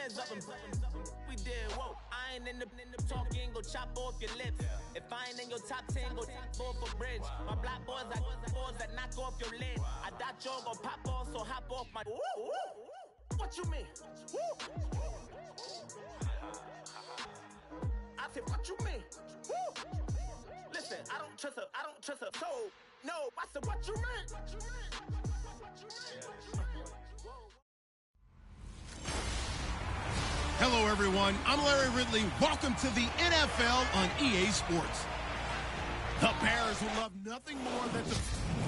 hands up and we did. Whoa, I ain't in the talking, go chop off your lips. If I ain't in your top 10, go ball for bridge. My black boys, I boys that knock off your lid. I thought y'all gon' pop off, so hop off my. What you mean? I said, what you mean? Listen, I don't trust her. So, no, I said, what you mean? Hello, everyone. I'm Larry Ridley. Welcome to the NFL on EA Sports. The Bears would love nothing more than to...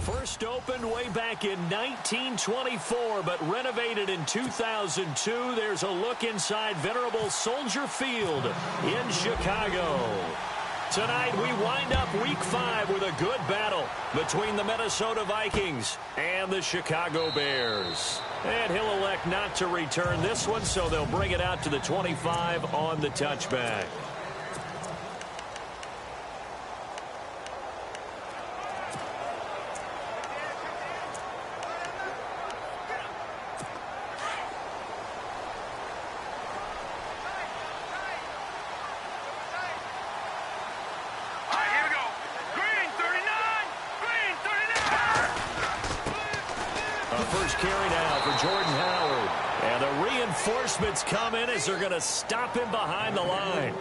First opened way back in 1924, but renovated in 2002. There's a look inside venerable Soldier Field in Chicago. Tonight, we wind up Week 5 with a good battle between the Minnesota Vikings and the Chicago Bears. And he'll elect not to return this one, so they'll bring it out to the 25 on the touchback. Carry now for Jordan Howard. And the reinforcements come in as they're going to stop him behind the line.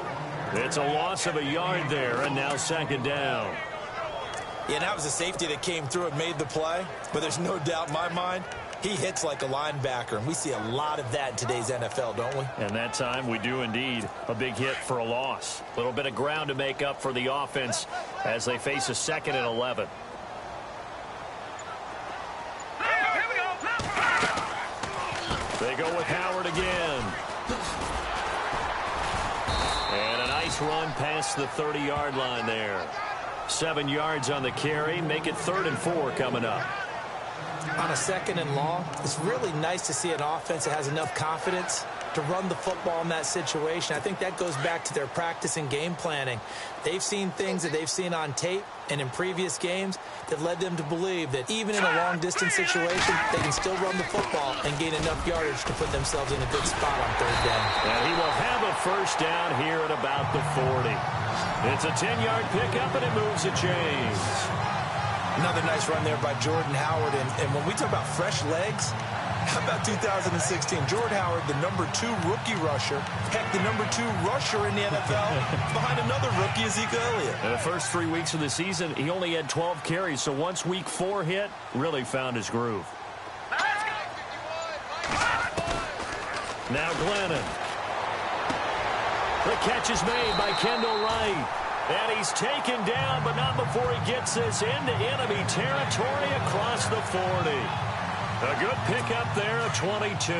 It's a loss of a yard there, and now second down. Yeah, that was a safety that came through and made the play. But there's no doubt in my mind, he hits like a linebacker. And we see a lot of that in today's NFL, don't we? And that time we do indeed. A big hit for a loss. A little bit of ground to make up for the offense as they face a 2nd and 11. They go with Howard again. And a nice run past the 30-yard line there. 7 yards on the carry. Make it 3rd and 4 coming up. On a 2nd and long, it's really nice to see an offense that has enough confidence to run the football in that situation. I think that goes back to their practice and game planning. They've seen things that they've seen on tape and in previous games that led them to believe that even in a long-distance situation, they can still run the football and gain enough yardage to put themselves in a good spot on 3rd down. And he will have a first down here at about the 40. It's a 10-yard pickup, and it moves the chains. Another nice run there by Jordan Howard. And when we talk about fresh legs, how about 2016? Jordan Howard, the #2 rookie rusher. Heck, the #2 rusher in the NFL behind another rookie, Ezekiel Elliott. In the first 3 weeks of the season, he only had 12 carries. So once Week 4 hit, really found his groove. Now Glennon. The catch is made by Kendall Wright. And he's taken down, but not before he gets this into enemy territory across the 40. A good pickup there at 22.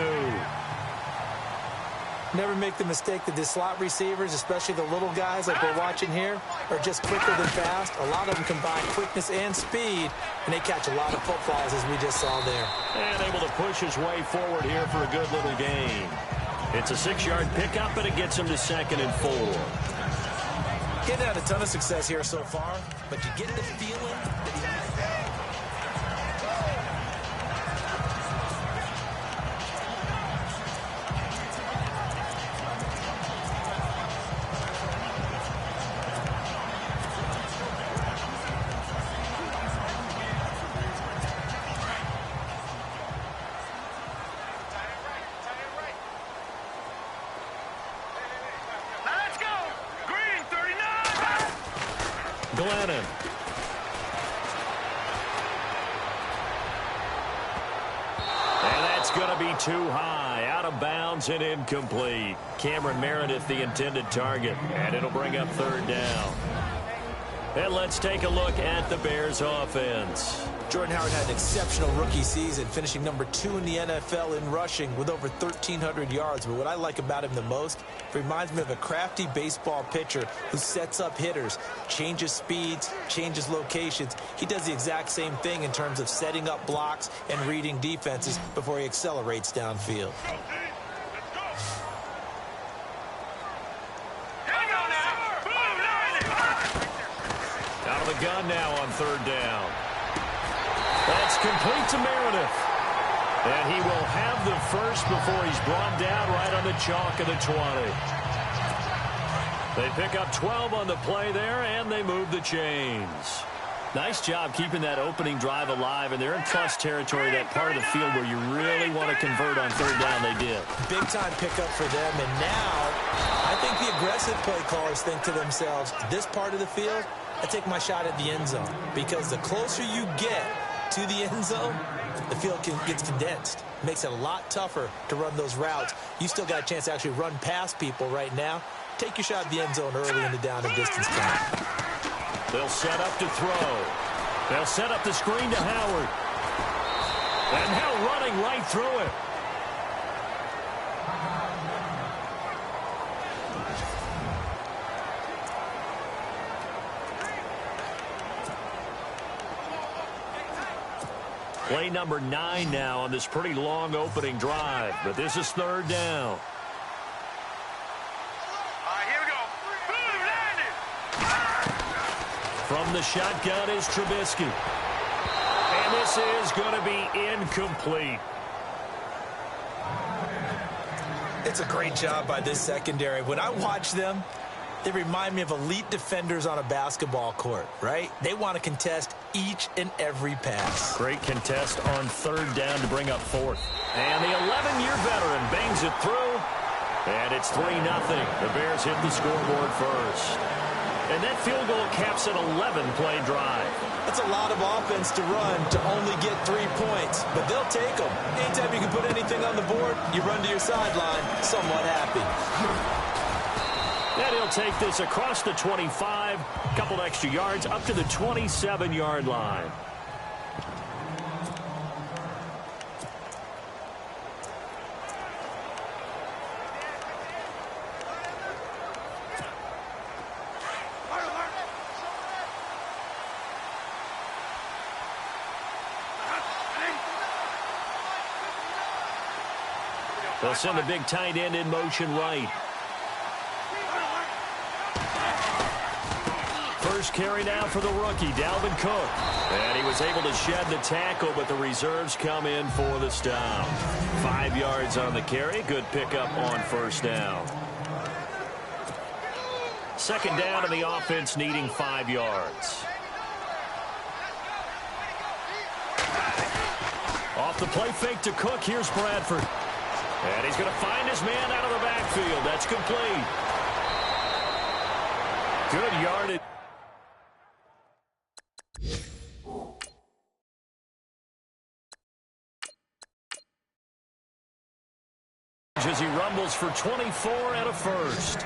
Never make the mistake that the slot receivers, especially the little guys like we're watching here, are just quicker than fast. A lot of them combine quickness and speed, and they catch a lot of footballs, as we just saw there. And able to push his way forward here for a good little gain. It's a 6-yard pickup, and it gets him to 2nd and 4. Getting had a ton of success here so far, but you get the feeling that he... Glennon. And that's going to be too high. Out of bounds and incomplete. Cameron Meredith, the intended target. And it'll bring up 3rd down. And let's take a look at the Bears offense. Jordan Howard had an exceptional rookie season, finishing #2 in the NFL in rushing with over 1,300 yards. But what I like about him the most, it reminds me of a crafty baseball pitcher who sets up hitters, changes speeds, changes locations. He does the exact same thing in terms of setting up blocks and reading defenses before he accelerates downfield. Out of the gun now on 3rd down. That's complete to Meredith. And he will have the first before he's brought down right on the chalk of the 20. They pick up 12 on the play there, and they move the chains. Nice job keeping that opening drive alive, and they're in plus territory, that part of the field where you really want to convert on third down. They did. Big-time pickup for them, and now I think the aggressive play callers think to themselves, this part of the field, I take my shot at the end zone, because the closer you get to the end zone, the field gets condensed. It makes it a lot tougher to run those routes. You still got a chance to actually run past people right now. Take your shot at the end zone early in the down and distance count. They'll set up to throw. They'll set up the screen to Howard. And now running right through it. Play number 9 now on this pretty long opening drive. But this is third down. From the shotgun is Trubisky. And this is going to be incomplete. It's a great job by this secondary. When I watch them, they remind me of elite defenders on a basketball court, right? They want to contest each and every pass. Great contest on third down to bring up fourth. And the 11-year veteran bangs it through. And it's 3-0. The Bears hit the scoreboard first. And that field goal caps an 11-play drive. That's a lot of offense to run to only get 3 points, but they'll take them. Anytime you can put anything on the board, you run to your sideline somewhat happy. And he'll take this across the 25, couple extra yards up to the 27-yard line. They'll send the big tight end in motion right. First carry now for the rookie, Dalvin Cook. And he was able to shed the tackle, but the reserves come in for the stop. 5 yards on the carry. Good pickup on first down. Second down, and the offense needing 5 yards. Off the play fake to Cook. Here's Bradford. And he's going to find his man out of the backfield. That's complete. Good yardage. As he rumbles for 24 and a first.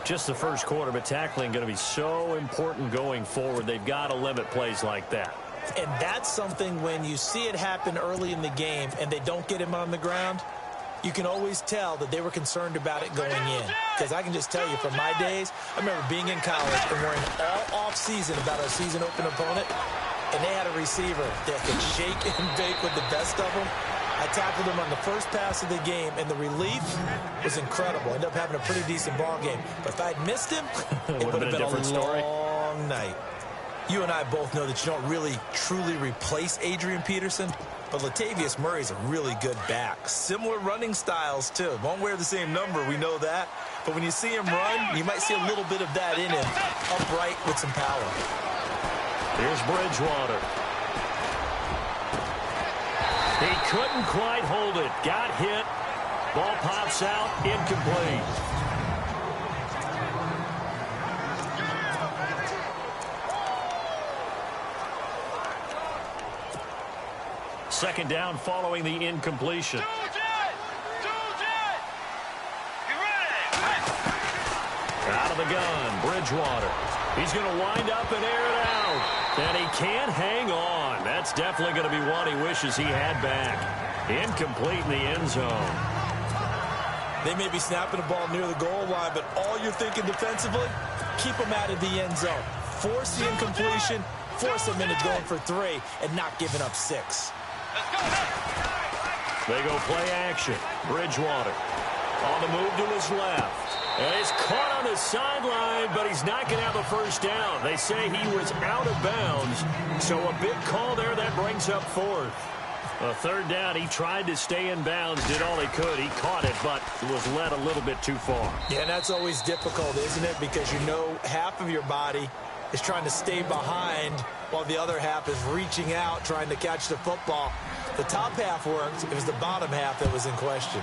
Just the first quarter, but tackling going to be so important going forward. They've got to limit plays like that. And that's something when you see it happen early in the game and they don't get him on the ground, you can always tell that they were concerned about it going in. Because I can just tell you from my days, I remember being in college and worrying all off-season about our season open opponent, and they had a receiver that could shake and bake with the best of them. I tackled him on the first pass of the game, and the relief was incredible. I ended up having a pretty decent ball game. But if I'd missed him, it would have been a long night. You and I both know that you don't really, truly replace Adrian Peterson, but Latavius Murray's a really good back. Similar running styles, too. Won't wear the same number, we know that. But when you see him run, you might see a little bit of that in him, upright with some power. Here's Bridgewater. He couldn't quite hold it. Got hit. Ball pops out. Incomplete. Second down following the incompletion. Out of the gun, Bridgewater. He's going to wind up and air it out. And he can't hang on. That's definitely going to be one he wishes he had back. Incomplete in the end zone. They may be snapping the ball near the goal line, but all you're thinking defensively, keep them out of the end zone. Force the incompletion, force them into going for 3, and not giving up 6. They go play action. Bridgewater on the move to his left. And he's caught on the sideline, but he's not going to have a first down. They say he was out of bounds, so a big call there that brings up fourth. Third down, he tried to stay in bounds, did all he could. He caught it, but was led a little bit too far. Yeah, and that's always difficult, isn't it? Because you know half of your body is trying to stay behind while the other half is reaching out, trying to catch the football. The top half worked. It was the bottom half that was in question.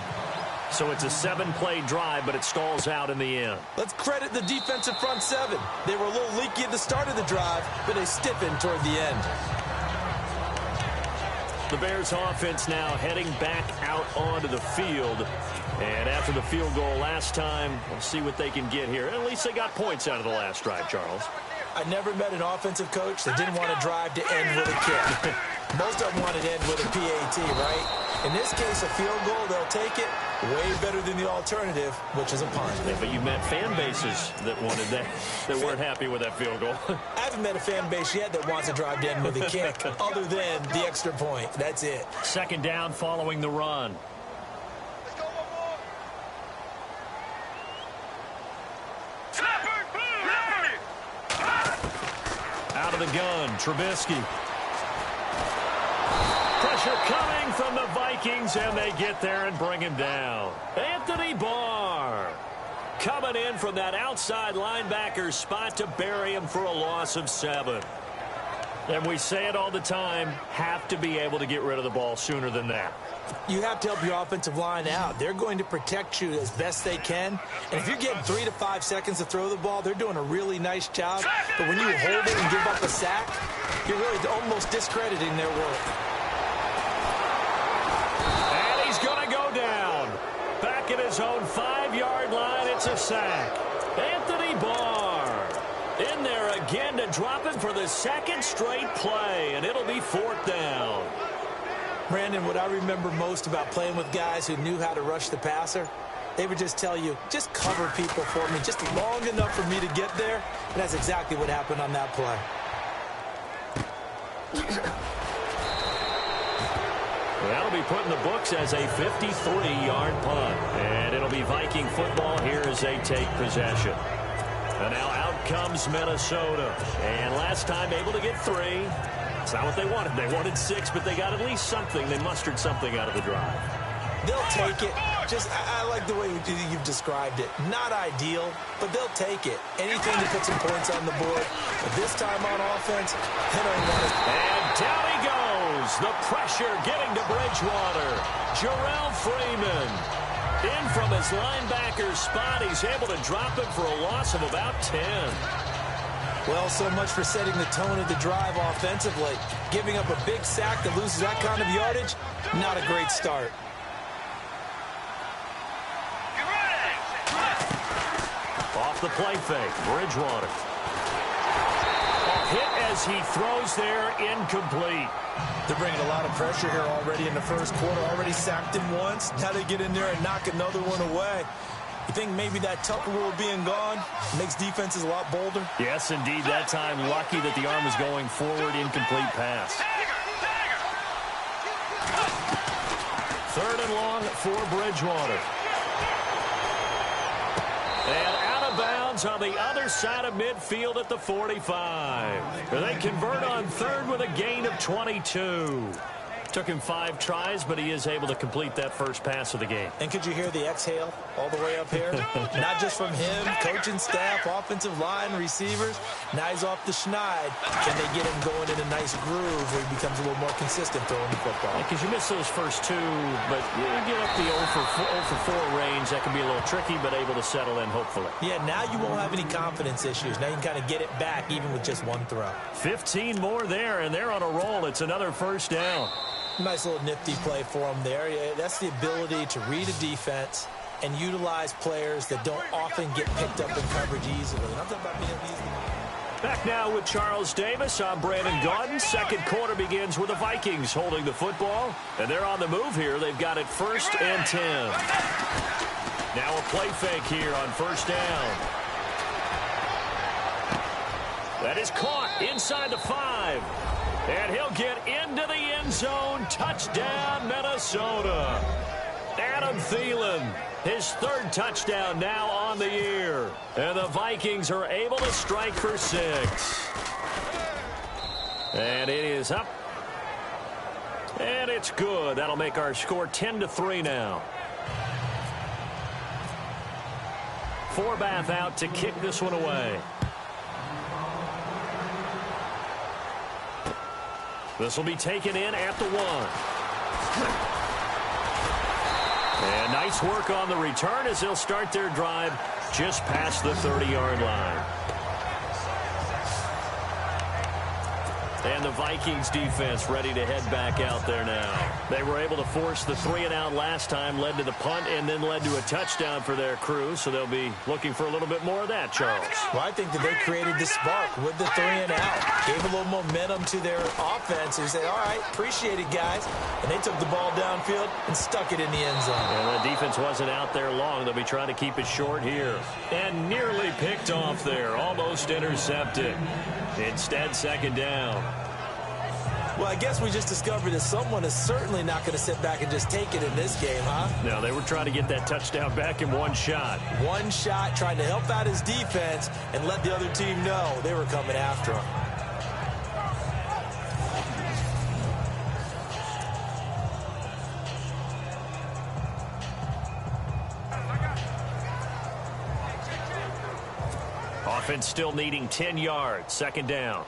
So it's a 7-play drive, but it stalls out in the end. Let's credit the defensive front seven. They were a little leaky at the start of the drive, but they stiffened toward the end. The Bears offense now heading back out onto the field. And after the field goal last time, we'll see what they can get here. At least they got points out of the last drive, Charles. I never met an offensive coach that didn't want to drive to end with a kick. Most of them wanted to end with a PAT, right? In this case, a field goal, they'll take it. Way better than the alternative, which is a punt. Yeah, but you met fan bases that wanted that weren't happy with that field goal. I haven't met a fan base yet that wants to drive to end with a kick, other than the extra point. That's it. Second down following the run. Out of the gun, Trubisky. Pressure coming from the Vikings, and they get there and bring him down. Anthony Barr coming in from that outside linebacker spot to bury him for a loss of 7. And we say it all the time, have to be able to get rid of the ball sooner than that. You have to help your offensive line out. They're going to protect you as best they can. And if you're getting 3 to 5 seconds to throw the ball, they're doing a really nice job. But when you hold it and give up a sack, you're really almost discrediting their work. And he's going to go down. Back at his own 5-yard line, it's a sack. Anthony Barr in there again to drop him for the second straight play, and it'll be 4th down. Brandon, what I remember most about playing with guys who knew how to rush the passer, they would just tell you, just cover people for me, just long enough for me to get there. And that's exactly what happened on that play. That'll be put in the books as a 53-yard punt. And it'll be Viking football here as they take possession. And now out comes Minnesota. And last time able to get 3. It's not what they wanted. They wanted 6, but they got at least something. They mustered something out of the drive. They'll take it. I like the way you've described it. Not ideal, but they'll take it. Anything to put some points on the board. But this time on offense, they don't want it. And down he goes. The pressure getting to Bridgewater. Jarrell Freeman. In from his linebacker spot. He's able to drop him for a loss of about 10. Well, so much for setting the tone of the drive offensively. Giving up a big sack that loses that kind of yardage, not a great start. Off the play fake, Bridgewater. Hit as he throws there, incomplete. They're bringing a lot of pressure here already in the first quarter. Already sacked him once. Now they get in there and knock another one away. You think maybe that Tucker rule being gone makes defenses a lot bolder? Yes, indeed. That time, lucky that the arm was going forward, incomplete pass. 3rd and long for Bridgewater. And out of bounds on the other side of midfield at the 45. They convert on 3rd with a gain of 22. Took him 5 tries, but he is able to complete that first pass of the game. And could you hear the exhale all the way up here? Not just from him, coaching staff, offensive line, receivers. Now he's off the schneid. Can they get him going in a nice groove where he becomes a little more consistent throwing the football? Because you miss those first 2, but you get up the 0 for 4 range. That can be a little tricky, but able to settle in, hopefully. Yeah, now you won't have any confidence issues. Now you can kind of get it back even with just 1 throw. 15 more there, and they're on a roll. It's another first down. Nice little nifty play for him there. Yeah, that's the ability to read a defense and utilize players that don't often get picked up in coverage easily. And I'm talking about being able to use the... Back now with Charles Davis. I'm Brandon Gaudin. Second quarter begins with the Vikings holding the football. And they're on the move here. They've got it 1st and 10. Now a play fake here on 1st down. That is caught inside the 5. And he'll get into the end zone. Touchdown, Minnesota. Adam Thielen, his 3rd touchdown now on the year. And the Vikings are able to strike for 6. And it is up And it's good. That'll make our score 10-3 now. Forbath out to kick this one away. This will be taken in at the 1. And nice work on the return as they'll start their drive just past the 30-yard line. And the Vikings defense ready to head back out there now. They were able to force the 3-and-out last time, led to the punt, and then led to a touchdown for their crew. So they'll be looking for a little bit more of that, Charles. Well, I think that they created the spark with the 3-and-out. Gave a little momentum to their offense. They said, all right, appreciate it, guys. And they took the ball downfield and stuck it in the end zone. And the defense wasn't out there long. They'll be trying to keep it short here. And nearly picked off there. Almost intercepted. Instead, second down. Well, I guess we just discovered that someone is certainly not going to sit back and just take it in this game, huh? No, they were trying to get that touchdown back in one shot. One shot, trying to help out his defense and let the other team know they were coming after him. Offense still needing 10 yards. Second down.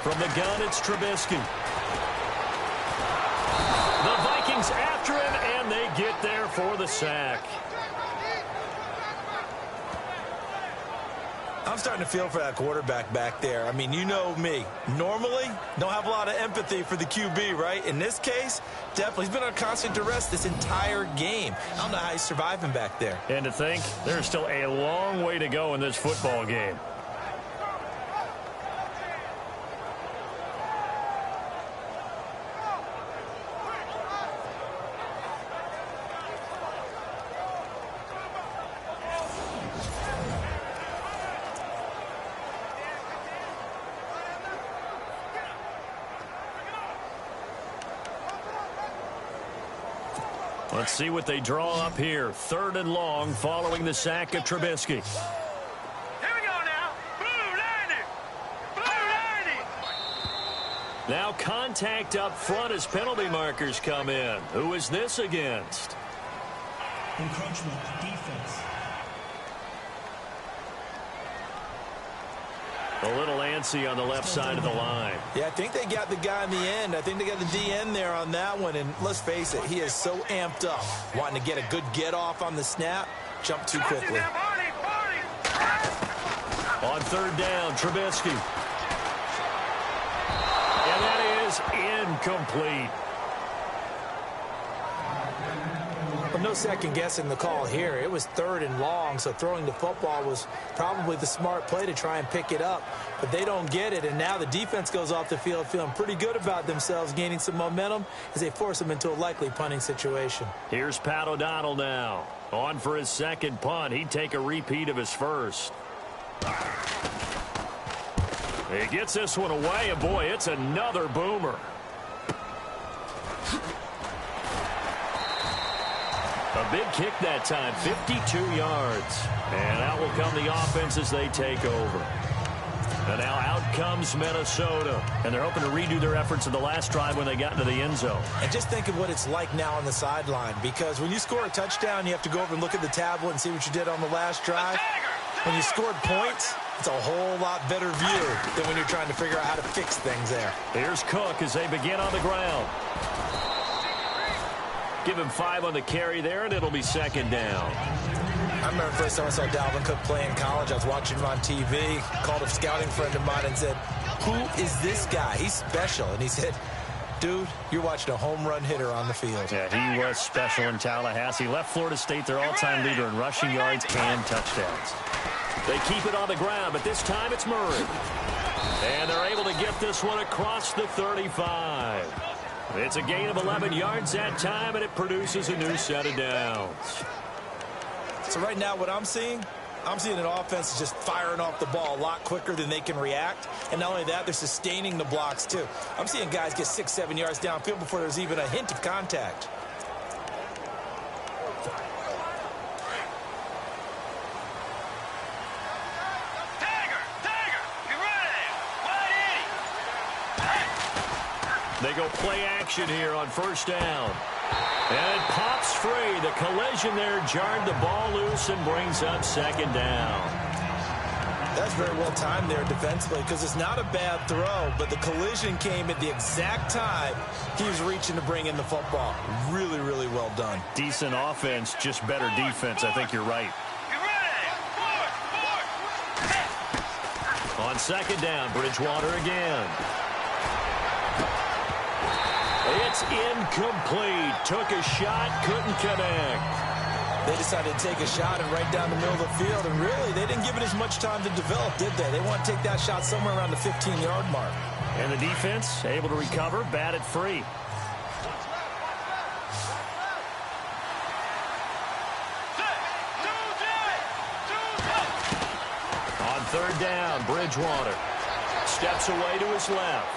From the gun, it's Trubisky. The Vikings after him, and they get there for the sack. I'm starting to feel for that quarterback back there. I mean, you know me. Normally, don't have a lot of empathy for the QB, right? In this case, definitely. He's been on constant duress this entire game. I don't know how he's surviving back there. And to think, there's still a long way to go in this football game. Let's see what they draw up here. 3rd and long following the sack of Trubisky. Here we go now. Blue 90. Blue 90. Now contact up front as penalty markers come in. Who is this against? Encroachment defense. A little antsy on the left side of the line. Yeah, I think they got the guy in the end. I think they got the DN there on that one. And let's face it, he is so amped up, wanting to get a good get off on the snap, jump too quickly. On 3rd down, Trubisky. And that is incomplete. Well, no second guessing the call here. It was 3rd and long, so throwing the football was probably the smart play to try and pick it up. But they don't get it, and now the defense goes off the field feeling pretty good about themselves, gaining some momentum as they force them into a likely punting situation. Here's Pat O'Donnell now. On for his second punt. He'd take a repeat of his first. He gets this one away, and boy, it's another boomer. A big kick that time, 52 yards. And out will come the offense as they take over. And now out comes Minnesota. And they're hoping to redo their efforts in the last drive when they got into the end zone. And just think of what it's like now on the sideline. Because when you score a touchdown, you have to go over and look at the tablet and see what you did on the last drive. When you scored points, it's a whole lot better view than when you're trying to figure out how to fix things there. Here's Cook as they begin on the ground. Give him 5 on the carry there, and it'll be second down. I remember the first time I saw Dalvin Cook play in college. I was watching him on TV, called a scouting friend of mine and said, who is this guy? He's special. And he said, dude, you're watching a home run hitter on the field. Yeah, he was special in Tallahassee. Left Florida State their all-time leader in rushing yards and touchdowns. They keep it on the ground, but this time it's Murray. And they're able to get this one across the 35. It's a gain of 11 yards that time, and it produces a new set of downs. So right now what I'm seeing an offense is just firing off the ball a lot quicker than they can react. And not only that, they're sustaining the blocks too. I'm seeing guys get 6-7 yards downfield before there's even a hint of contact. They go play action here on first down. And it pops free. The collision there jarred the ball loose and brings up second down. That's very well timed there defensively because it's not a bad throw, but the collision came at the exact time he was reaching to bring in the football. Really, really well done. Decent offense, just better defense. I think you're right. On second down, Bridgewater again. It's incomplete. Took a shot, couldn't connect. They decided to take a shot and right down the middle of the field, and really, they didn't give it as much time to develop, did they? They want to take that shot somewhere around the 15-yard mark. And the defense able to recover, batted free. On third down, Bridgewater steps away to his left.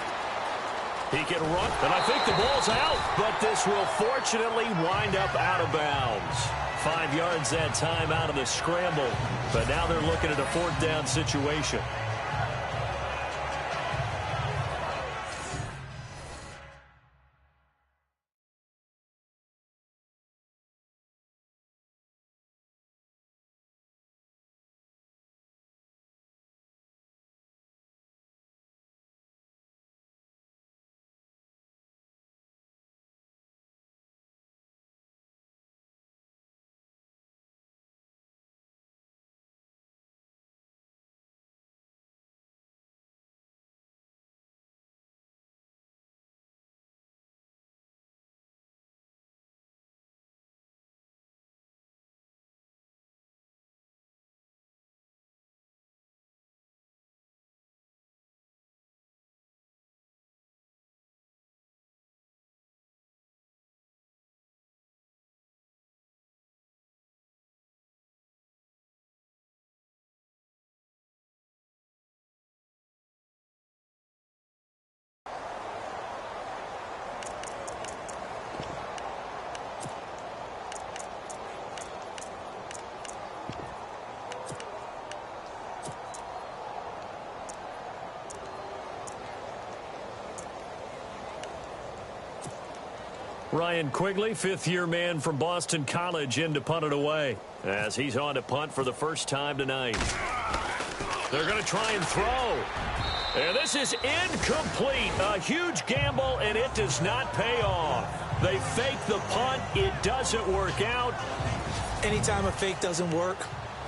He can run, and I think the ball's out, but this will fortunately wind up out of bounds. 5 yards that time out of the scramble, but now they're looking at a fourth down situation. Ryan Quigley, fifth-year man from Boston College, in to punt it away as he's on to punt for the first time tonight. They're going to try and throw. And this is incomplete. A huge gamble, and it does not pay off. They fake the punt. It doesn't work out. Anytime a fake doesn't work,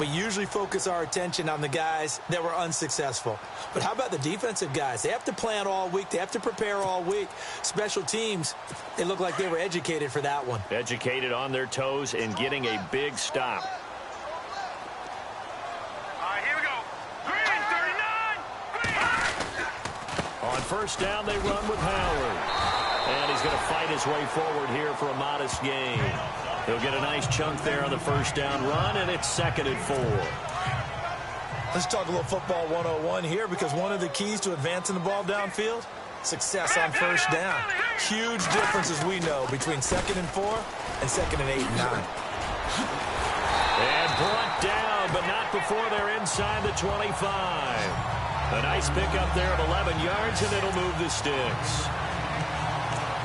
we usually focus our attention on the guys that were unsuccessful. But how about the defensive guys? They have to plan all week. They have to prepare all week. Special teams, they look like they were educated for that one. Educated on their toes and getting a big stop. All right, here we go. Green, 39. Green. On first down, they run with Howard. And he's going to fight his way forward here for a modest gain. He'll get a nice chunk there on the first down run, and it's 2nd and 4. Let's talk a little football 101 here, because one of the keys to advancing the ball downfield, success on first down. Huge difference, as we know, between 2nd and 4 and 2nd and 8 and 9. And brought down, but not before they're inside the 25. A nice pickup there of 11 yards, and it'll move the sticks.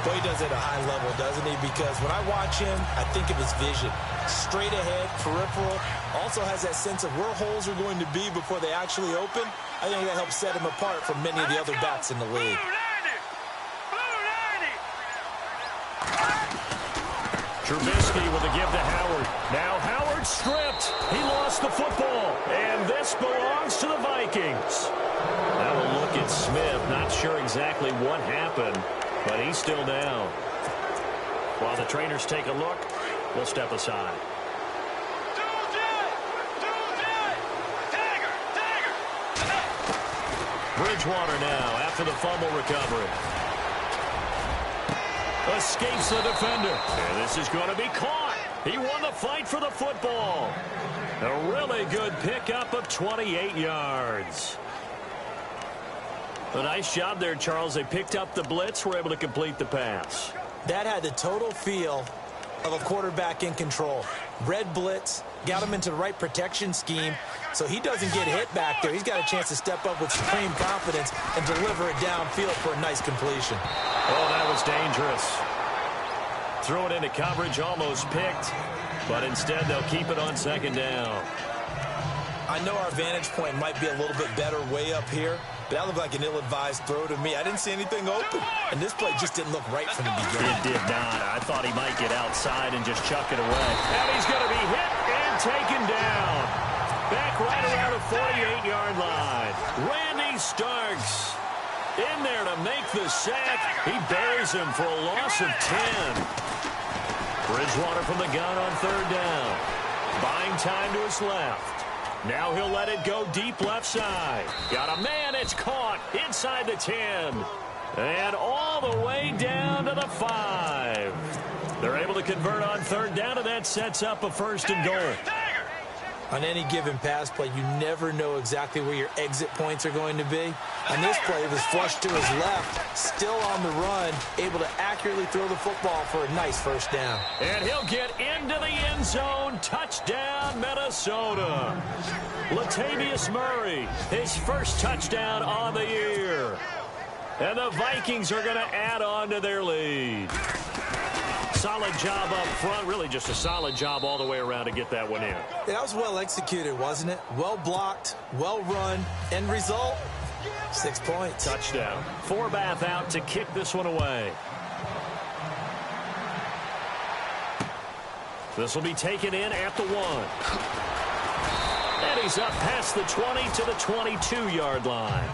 Boy, he does it at a high level, doesn't he? Because when I watch him, I think of his vision. Straight ahead, peripheral. Also has that sense of where holes are going to be before they actually open. I think that helps set him apart from many of the other backs in the league. Trubisky with a give to Howard. Now Howard stripped. He lost the football. And this belongs to the Vikings. Now a look at Smith. Not sure exactly what happened, but he's still down. While the trainers take a look, we'll step aside. Bridgewater now after the fumble recovery. Escapes the defender. And this is going to be caught. He won the fight for the football. A really good pickup of 28 yards. A nice job there, Charles. They picked up the blitz, were able to complete the pass. That had the total feel of a quarterback in control. Red blitz, got him into the right protection scheme, So he doesn't get hit back there. He's got a chance to step up with supreme confidence and deliver it downfield for a nice completion. Oh, that was dangerous. Throw it into coverage, almost picked, but instead they'll keep it on second down. I know our vantage point might be a little bit better way up here, but that looked like an ill-advised throw to me. I didn't see anything open, and this play just didn't look right from the beginning. It did not. I thought he might get outside and just chuck it away. And he's going to be hit and taken down. Back right around the 48-yard line. Randy Starks in there to make the sack. He buries him for a loss of 10. Bridgewater from the gun on third down. Buying time to his left. Now he'll let it go deep left side. Got a man, it's caught inside the 10. And all the way down to the 5. They're able to convert on third down, and that sets up a first and goal. On any given pass play, you never know exactly where your exit points are going to be. On this play, it was flushed to his left, still on the run, able to accurately throw the football for a nice first down. And he'll get into the end zone. Touchdown, Minnesota. Latavius Murray, his first touchdown on the year. And the Vikings are going to add on to their lead. Solid job up front, really just a solid job all the way around to get that one in. That was well executed, wasn't it? Well blocked, well run, end result, 6 points. Touchdown. Forbath out to kick this one away. This will be taken in at the 1. And he's up past the 20 to the 22-yard line.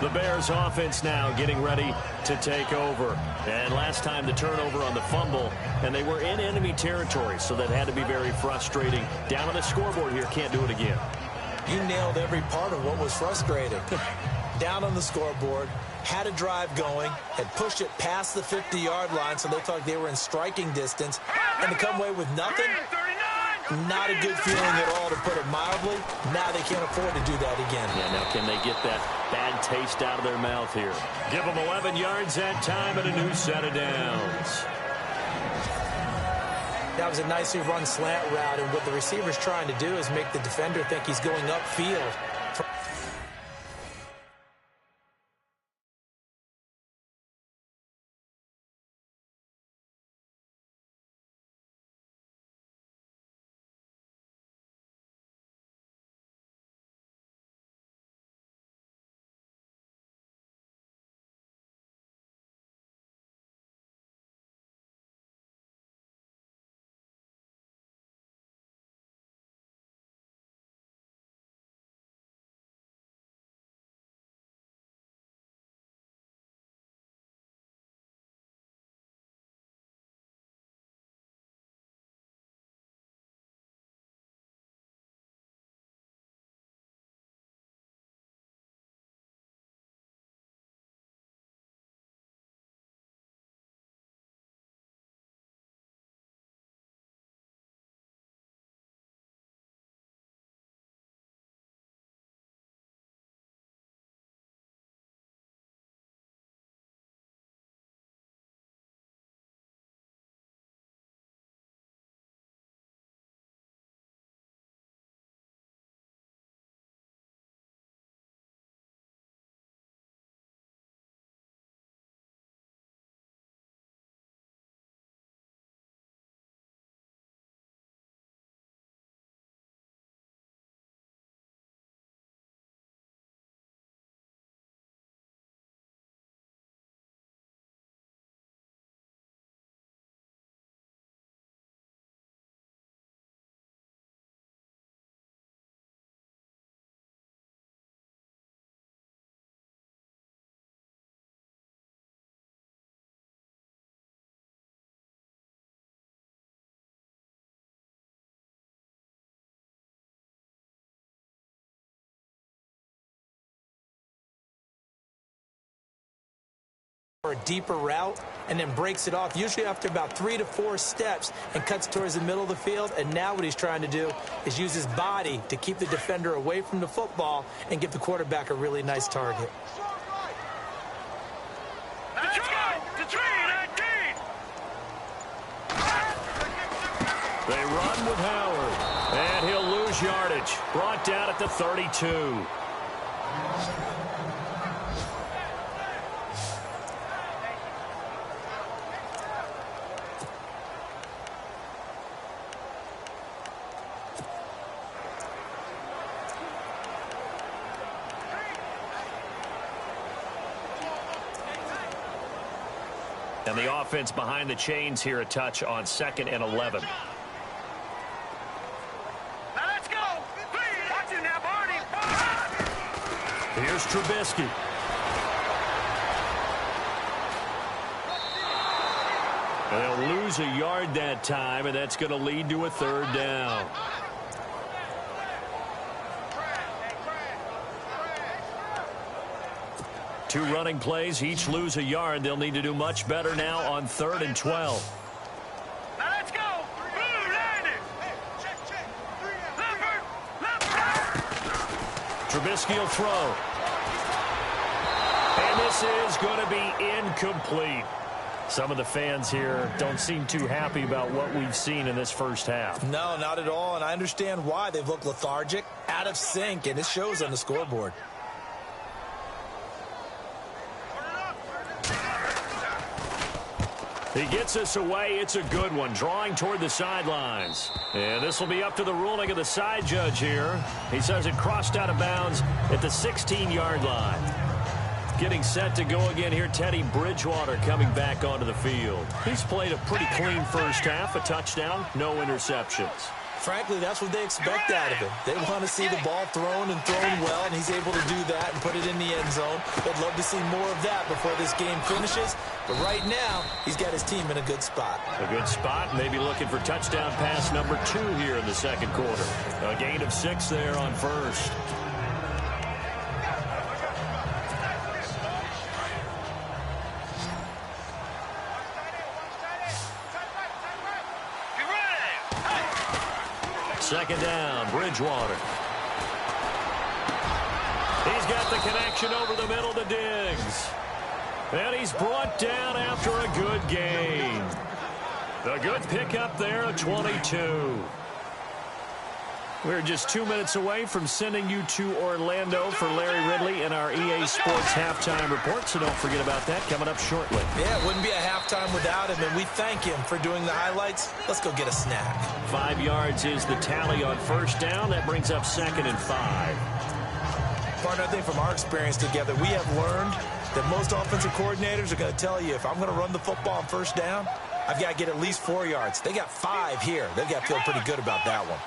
The Bears offense now getting ready to take over. And last time the turnover on the fumble, and they were in enemy territory, so that had to be very frustrating. Down on the scoreboard here, can't do it again. You nailed every part of what was frustrating. Down on the scoreboard, had a drive going, had pushed it past the 50-yard line, so they felt like they were in striking distance, and to come away with nothing, not a good feeling at all, to put it mildly. Now they can't afford to do that again. Yeah, now can they get that bad taste out of their mouth here? Give them 11 yards that time and a new set of downs. That was a nicely run slant route, and what the receiver's trying to do is make the defender think he's going upfield. A deeper route and then breaks it off, usually after about 3 to 4 steps, and cuts towards the middle of the field. And now what he's trying to do is use his body to keep the defender away from the football and give the quarterback a really nice target. Let's go! The 3-19! They run with Howard, and he'll lose yardage. Brought down at the 32. And the offense behind the chains here, a touch on 2nd and 11. Now let's go. Watch it now, Barney. Here's Trubisky. And they'll lose a yard that time, and that's going to lead to a 3rd down. Two running plays, each lose a yard. They'll need to do much better now on 3rd and 12. Now let's go. Blue, land it. Trubisky will throw. And this is going to be incomplete. Some of the fans here don't seem too happy about what we've seen in this first half. No, not at all, and I understand why. They've looked lethargic, out of sync, and it shows on the scoreboard. He gets us away. It's a good one. Drawing toward the sidelines. And this will be up to the ruling of the side judge here. He says it crossed out of bounds at the 16-yard line. Getting set to go again here, Teddy Bridgewater coming back onto the field. He's played a pretty clean first half. A touchdown, no interceptions. Frankly, that's what they expect out of him. They want to see the ball thrown and thrown well, and he's able to do that and put it in the end zone. They'd love to see more of that before this game finishes. But right now, he's got his team in a good spot. A good spot, maybe looking for touchdown pass number 2 here in the 2nd quarter. A gain of 6 there on 1st. Second down, Bridgewater. He's got the connection over the middle to Diggs. And he's brought down after a good gain. The good pickup there at 22. We're just 2 minutes away from sending you to Orlando for Larry Ridley in our EA Sports Halftime Report, so don't forget about that coming up shortly. Yeah, it wouldn't be a halftime without him, and we thank him for doing the highlights. Let's go get a snack. 5 yards is the tally on 1st down. That brings up 2nd and 5. Partner, I think from our experience together, we have learned that most offensive coordinators are going to tell you, if I'm going to run the football on 1st down, I've got to get at least 4 yards. They got 5 here. They've got to feel pretty good about that one.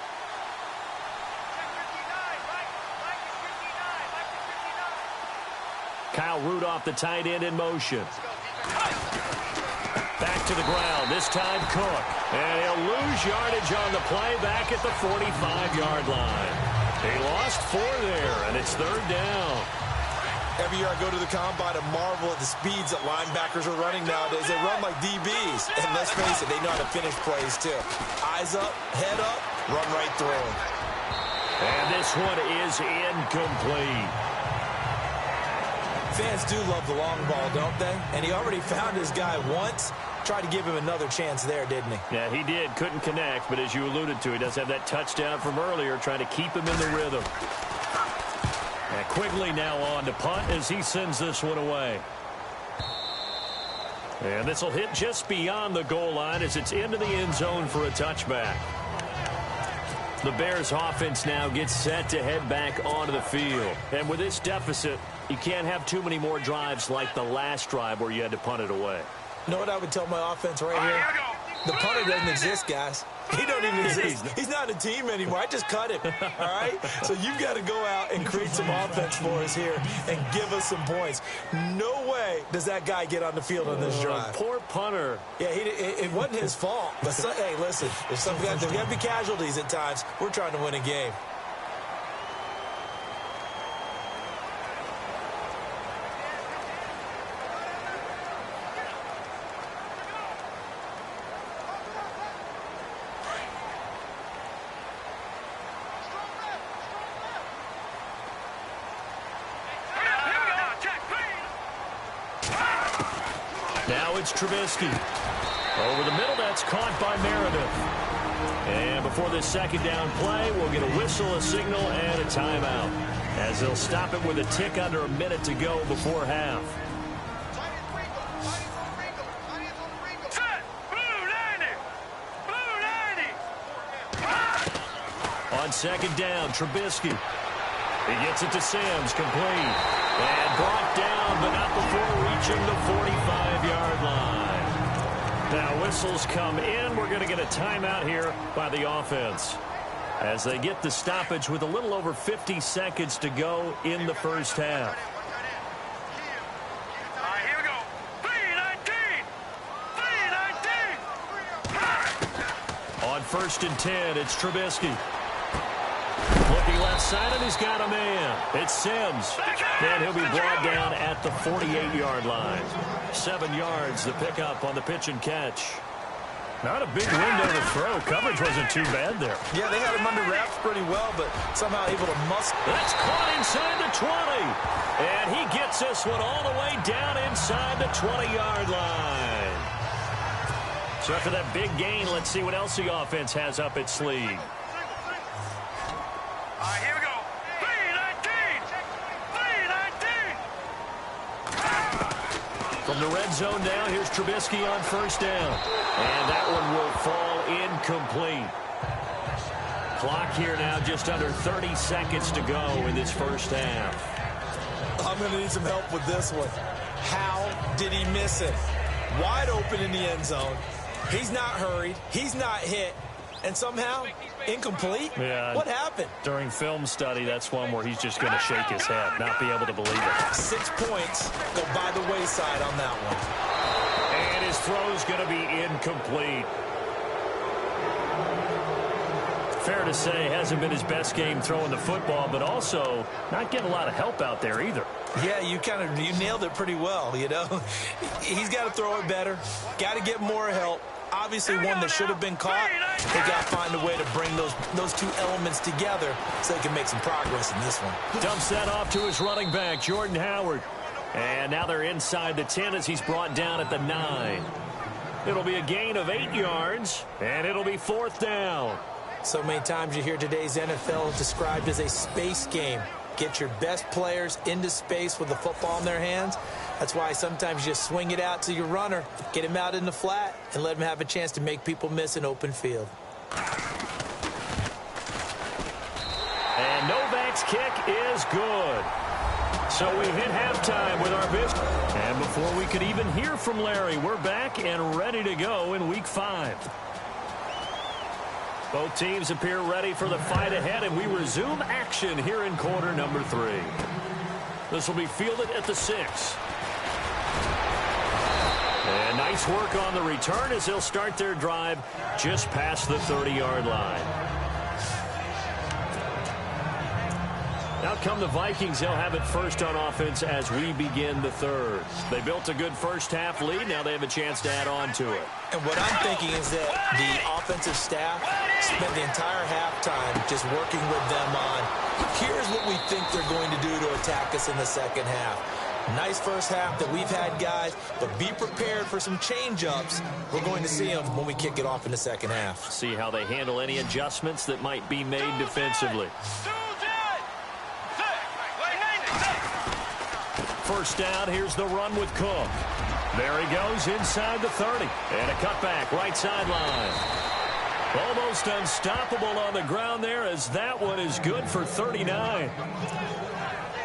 Kyle Rudolph, the tight end, in motion. Back to the ground, this time Cook. And he'll lose yardage on the play back at the 45-yard line. He lost 4 there, and it's 3rd down. Every year I go to the combine and marvel at the speeds that linebackers are running nowadays. They run like DBs. And let's face it, they know how to finish plays, too. Eyes up, head up, run right through them. And this one is incomplete. Fans do love the long ball, don't they? And he already found his guy once. Tried to give him another chance there, didn't he? Yeah, he did. Couldn't connect, but as you alluded to, he does have that touchdown from earlier, trying to keep him in the rhythm. And Quigley now on to punt as he sends this one away. And this will hit just beyond the goal line as it's into the end zone for a touchback. The Bears offense now gets set to head back onto the field. And with this deficit, you can't have too many more drives like the last drive where you had to punt it away. You know what I would tell my offense right here? The punter doesn't exist, guys. He don't even exist. He's not a team anymore. I just cut him, all right? So you've got to go out and create some offense for us here and give us some points. No way does that guy get on the field on this drive. Poor punter. Yeah, it wasn't his fault. But hey, listen, there's got to be casualties at times. We're trying to win a game. Now it's Trubisky. Over the middle, that's caught by Meredith. And before this second down play, we'll get a whistle, a signal, and a timeout, as they'll stop it with a tick under a minute to go before half. On second down, Trubisky. He gets it to Sims, complete. And brought down, but not before reaching the 45-yard line. Now whistles come in. We're going to get a timeout here by the offense, as they get the stoppage with a little over 50 seconds to go in the first half. All right, here we go. 3-19. On 1st and 10, it's Trubisky. Looking left side, and he's got a man. It's Sims. And he'll be brought down at the 48-yard line. 7 yards, the pickup on the pitch and catch. Not a big window to throw. Coverage wasn't too bad there. Yeah, they had him under wraps pretty well, but somehow able to muscle. That's caught inside the 20. And he gets this one all the way down inside the 20-yard line. So after that big gain, let's see what else the offense has up its sleeve. All right, here we go. 3-19. From the red zone down, here's Trubisky on 1st down. And that one will fall incomplete. Clock here now, just under 30 seconds to go in this first half. I'm going to need some help with this one. How did he miss it? Wide open in the end zone. He's not hurried. He's not hit. And somehow, incomplete? Yeah. What happened? During film study, that's one where he's just going to shake his head, not be able to believe it. 6 points go by the wayside on that one. And his throw's going to be incomplete. Fair to say, hasn't been his best game throwing the football, but also not getting a lot of help out there either. Yeah, you nailed it pretty well, you know. He's got to throw it better. Got to get more help. Obviously one that should have been caught. They got to find a way to bring those two elements together so they can make some progress in this one. Dumps that off to his running back, Jordan Howard. And now they're inside the 10 as he's brought down at the 9. It'll be a gain of 8 yards, and it'll be 4th down. So many times you hear today's NFL described as a space game. Get your best players into space with the football in their hands. That's why sometimes you just swing it out to your runner, get him out in the flat, and let him have a chance to make people miss an open field. And Novak's kick is good. So we hit halftime with our business. And before we could even hear from Larry, we're back and ready to go in Week 5. Both teams appear ready for the fight ahead, and we resume action here in quarter number 3. This will be fielded at the 6. And nice work on the return as they'll start their drive just past the 30-yard line. Now come the Vikings. They'll have it first on offense as we begin the 3rd. They built a good first half lead. Now they have a chance to add on to it. And what I'm thinking is that the offensive staff spent the entire halftime just working with them on, here's what we think they're going to do to attack us in the second half. Nice first half that we've had, guys, but be prepared for some change-ups. We're going to see them when we kick it off in the second half. See how they handle any adjustments that might be made defensively. First down, here's the run with Cook. There he goes inside the 30. And a cutback, right sideline. Almost unstoppable on the ground there as that one is good for 39.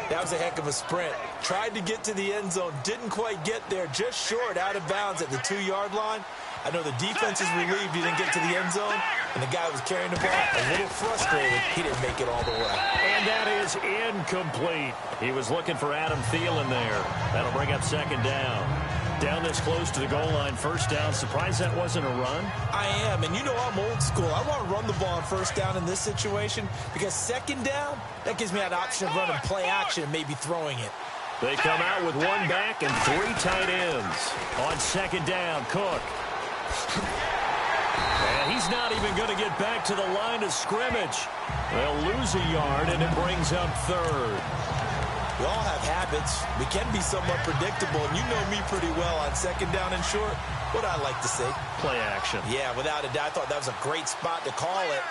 That was a heck of a sprint. Tried to get to the end zone, didn't quite get there, just short, out of bounds at the 2-yard line. I know the defense is relieved he didn't get to the end zone, and the guy was carrying the ball a little frustrated. He didn't make it all the way. And that is incomplete. He was looking for Adam Thielen there. That'll bring up second down. Down this close to the goal line, first down. Surprised that wasn't a run? I am, and you know I'm old school. I want to run the ball on first down in this situation because second down, that gives me an option of running play action and maybe throwing it. They come out with one back and 3 tight ends. On second down, Cook. And he's not even going to get back to the line of scrimmage. They'll lose a yard, and it brings up 3rd. We all have habits. We can be somewhat predictable, and you know me pretty well on second down and short. What I like to see. Play action. Yeah, without a doubt. I thought that was a great spot to call it.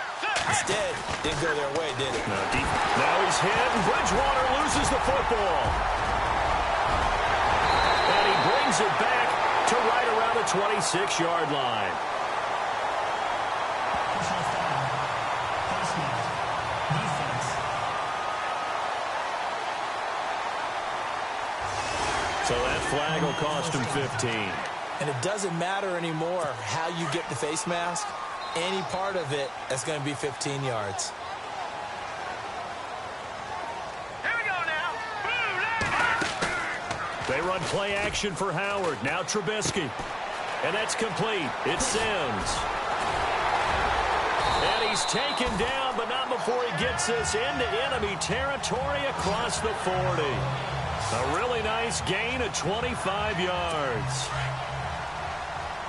Instead, didn't go their way, did it? No, deep. Now he's hit, and Bridgewater loses the football. And he brings it back to right around the 26-yard line. So that flag will cost him 15. And it doesn't matter anymore how you get the face mask. Any part of it, that's going to be 15 yards. Here we go now. They run play action for Howard. Now Trubisky. And that's complete. It's Sims. And he's taken down, but not before he gets us into enemy territory across the 40. A really nice gain of 25 yards.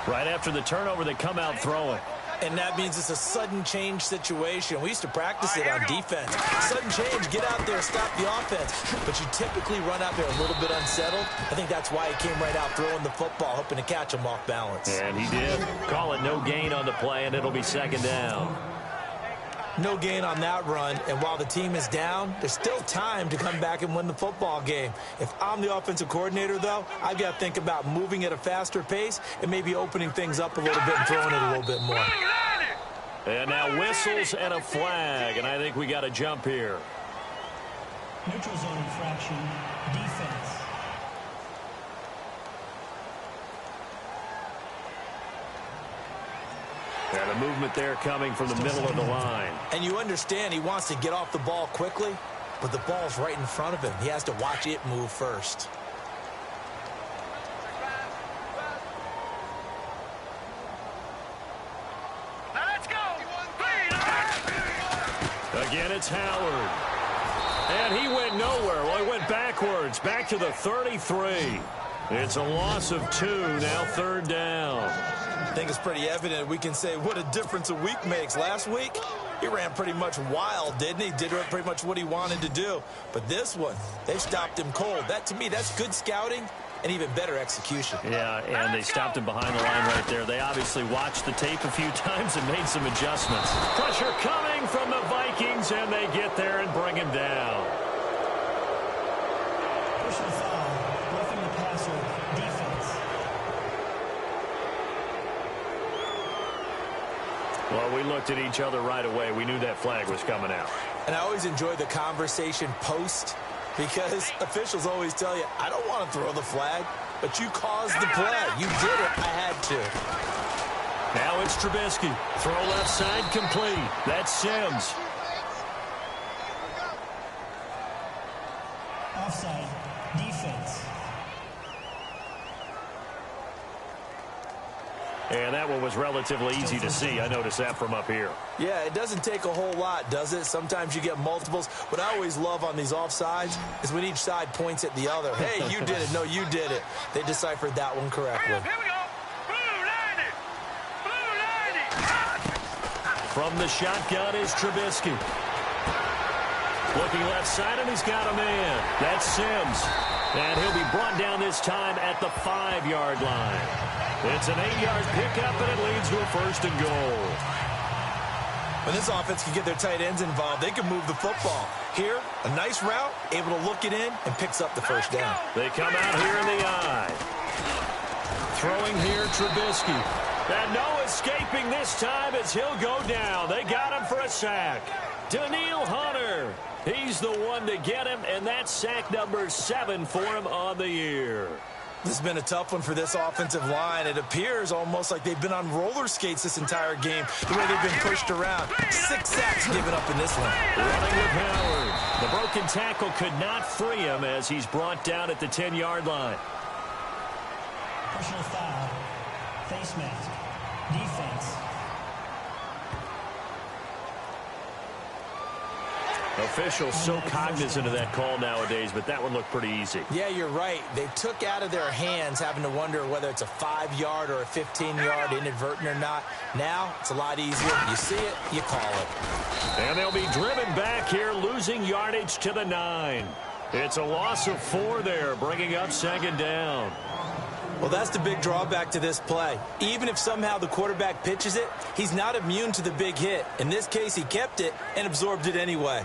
Right after the turnover, they come out throwing. And that means it's a sudden change situation. We used to practice it on defense. Sudden change, get out there, stop the offense. But you typically run out there a little bit unsettled. I think that's why he came right out throwing the football, hoping to catch him off balance. And he did. Call it no gain on the play, and it'll be second down. No gain on that run, and while the team is down, there's still time to come back and win the football game. If I'm the offensive coordinator, though, I've got to think about moving at a faster pace and maybe opening things up a little bit and throwing it a little bit more. And now whistles and a flag, and I think we got a jump here. Neutral zone infraction, defense. And a movement there coming from the middle of the line. And you understand he wants to get off the ball quickly, but the ball's right in front of him. He has to watch it move first. Now let's go. Again, it's Howard. And he went nowhere. Well, he went backwards, back to the 33. It's a loss of 2, now third down. I think it's pretty evident we can say what a difference a week makes. Last week, he ran pretty much wild, didn't he? Did pretty much what he wanted to do. But this one, they stopped him cold. That, to me, that's good scouting and even better execution. Yeah, and they stopped him behind the line right there. They obviously watched the tape a few times and made some adjustments. Pressure coming from the Vikings, and they get there and bring him down. Personal foul, roughing the passer, defense. Well, we looked at each other right away. We knew that flag was coming out. And I always enjoy the conversation post, because officials always tell you, I don't want to throw the flag, but you caused the play. You did it. I had to. Now it's Trubisky. Throw left side complete. That's Sims. Offside, defense. And that one was relatively easy to see. I noticed that from up here. Yeah, it doesn't take a whole lot, does it? Sometimes you get multiples. What I always love on these offsides is when each side points at the other. Hey, you did it. No, you did it. They deciphered that one correctly. Here we go. Blue 90. From the shotgun is Trubisky. Looking left side, and he's got a man. That's Sims. And he'll be brought down this time at the 5-yard line. It's an 8-yard pickup, and it leads to a first and goal. When this offense can get their tight ends involved, they can move the football. Here, a nice route, able to look it in, and picks up the first down. They come out here in the eye. Throwing here, Trubisky. And no escaping this time as he'll go down. They got him for a sack. Daniil Hunter. He's the one to get him, and that's sack number 7 for him on the year. This has been a tough one for this offensive line. It appears almost like they've been on roller skates this entire game, the way they've been pushed around. 6 sacks given up in this one. Running with Howard. The broken tackle could not free him as he's brought down at the 10-yard line. Personal foul, face mask, defense. Officials so cognizant of that call nowadays, but that one looked pretty easy. Yeah, you're right. They took out of their hands having to wonder whether it's a 5-yard or a 15-yard inadvertent or not. Now, it's a lot easier. You see it, you call it. And they'll be driven back here, losing yardage to the 9. It's a loss of 4 there, bringing up second down. Well, that's the big drawback to this play. Even if somehow the quarterback pitches it, he's not immune to the big hit. In this case, he kept it and absorbed it anyway.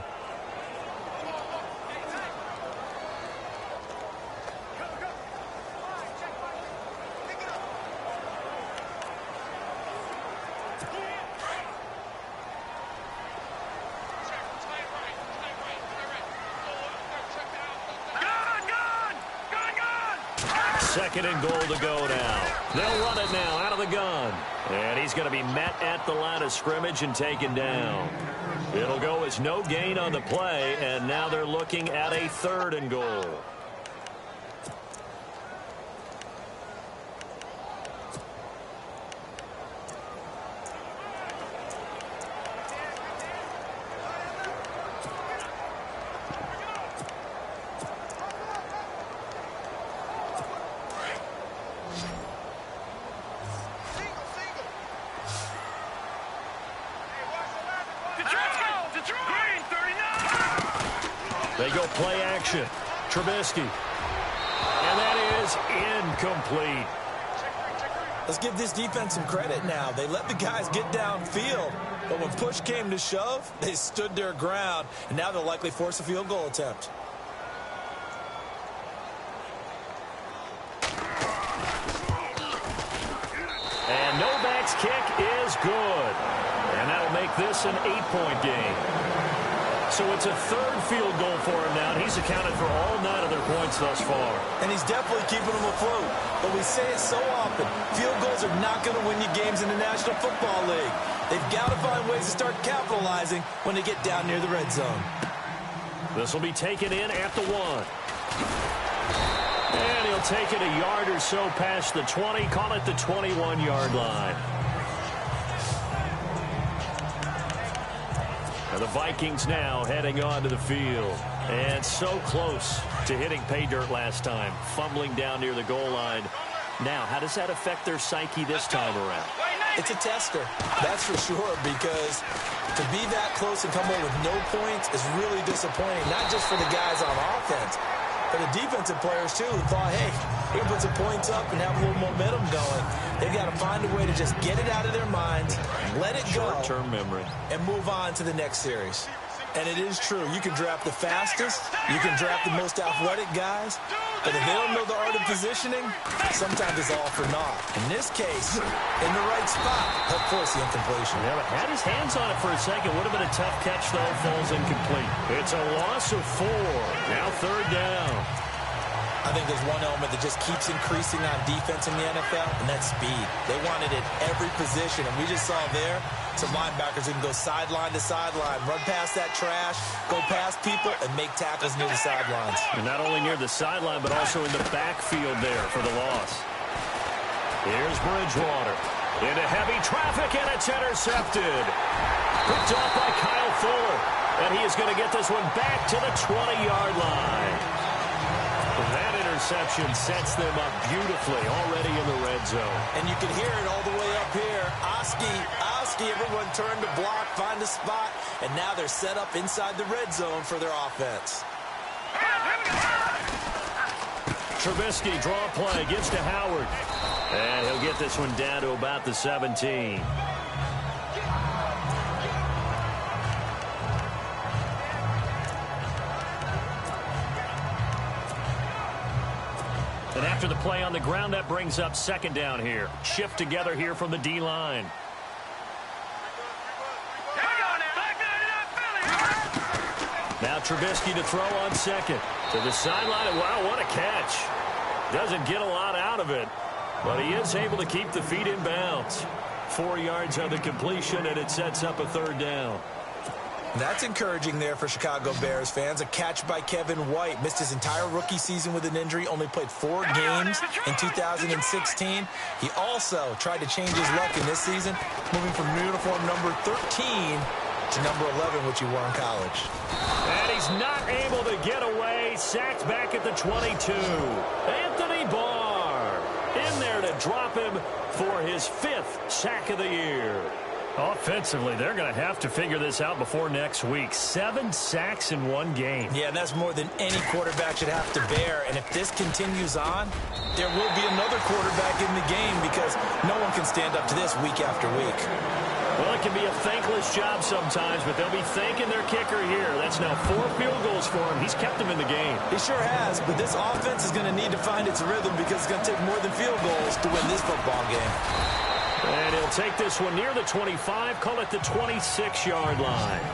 Second and goal to go now. They'll run it now out of the gun. And he's going to be met at the line of scrimmage and taken down. It'll go as no gain on the play, and now they're looking at a 3rd and goal. They go play action. Trubisky. And that is incomplete. Let's give this defense some credit now. They let the guys get downfield. But when push came to shove, they stood their ground. And now they'll likely force a field goal attempt. And Novak's kick is good. And that'll make this an 8-point game. So it's a 3rd field goal for him now. And he's accounted for all 9 of their points thus far. And he's definitely keeping them afloat. But we say it so often, field goals are not going to win you games in the National Football League. They've got to find ways to start capitalizing when they get down near the red zone. This will be taken in at the 1. And he'll take it a yard or so past the 20. Call it the 21-yard line. And the Vikings now heading onto the field. And so close to hitting pay dirt last time. Fumbling down near the goal line. Now, how does that affect their psyche this time around? It's a tester, that's for sure, because to be that close and come away with no points is really disappointing, not just for the guys on offense, but the defensive players, too, who thought, hey, we can put some points up and have a little momentum going. They've got to find a way to just get it out of their minds, let it go, short-term memory, and move on to the next series. And it is true. You can draft the fastest, you can draft the most athletic guys, but if they don't know the art of positioning, sometimes it's all for naught. In this case, in the right spot, help force the incompletion. Yeah, but had his hands on it for a second. Would have been a tough catch, though. Falls incomplete. It's a loss of 4. Now 3rd down. I think there's one element that just keeps increasing on defense in the NFL, and that's speed. They want it at every position, and we just saw there some linebackers who can go sideline to sideline, run past that trash, go past people, and make tackles near the sidelines. And not only near the sideline, but also in the backfield there for the loss. Here's Bridgewater. Into heavy traffic, and it's intercepted. Picked off by Kyle Fuller, and he is going to get this one back to the 20-yard line. That interception sets them up beautifully already in the red zone. And you can hear it all the way up here. Oski, everyone turned to block, find a spot, and now they're set up inside the red zone for their offense. Trubisky, draw play, gives to Howard. And he'll get this one down to about the 17. And after the play on the ground, that brings up 2nd down here. Shift together here from the D-line. Now Trubisky to throw on 2nd. To the sideline, and wow, what a catch. Doesn't get a lot out of it, but he is able to keep the feet in bounds. 4 yards on the completion, and it sets up a 3rd down. That's encouraging there for Chicago Bears fans. A catch by Kevin White. Missed his entire rookie season with an injury. Only played 4 games in 2016. He also tried to change his luck in this season, moving from uniform number 13 to number 11, which he wore in college. And he's not able to get away. Sacked back at the 22. Anthony Barr in there to drop him for his 5th sack of the year. Offensively, they're going to have to figure this out before next week. 7 sacks in one game. Yeah, and that's more than any quarterback should have to bear. And if this continues on, there will be another quarterback in the game because no one can stand up to this week after week. Well, it can be a thankless job sometimes, but they'll be thanking their kicker here. That's now 4 field goals for him. He's kept him in the game. He sure has, but this offense is going to need to find its rhythm because it's going to take more than field goals to win this football game. And he'll take this one near the 25, call it the 26-yard line.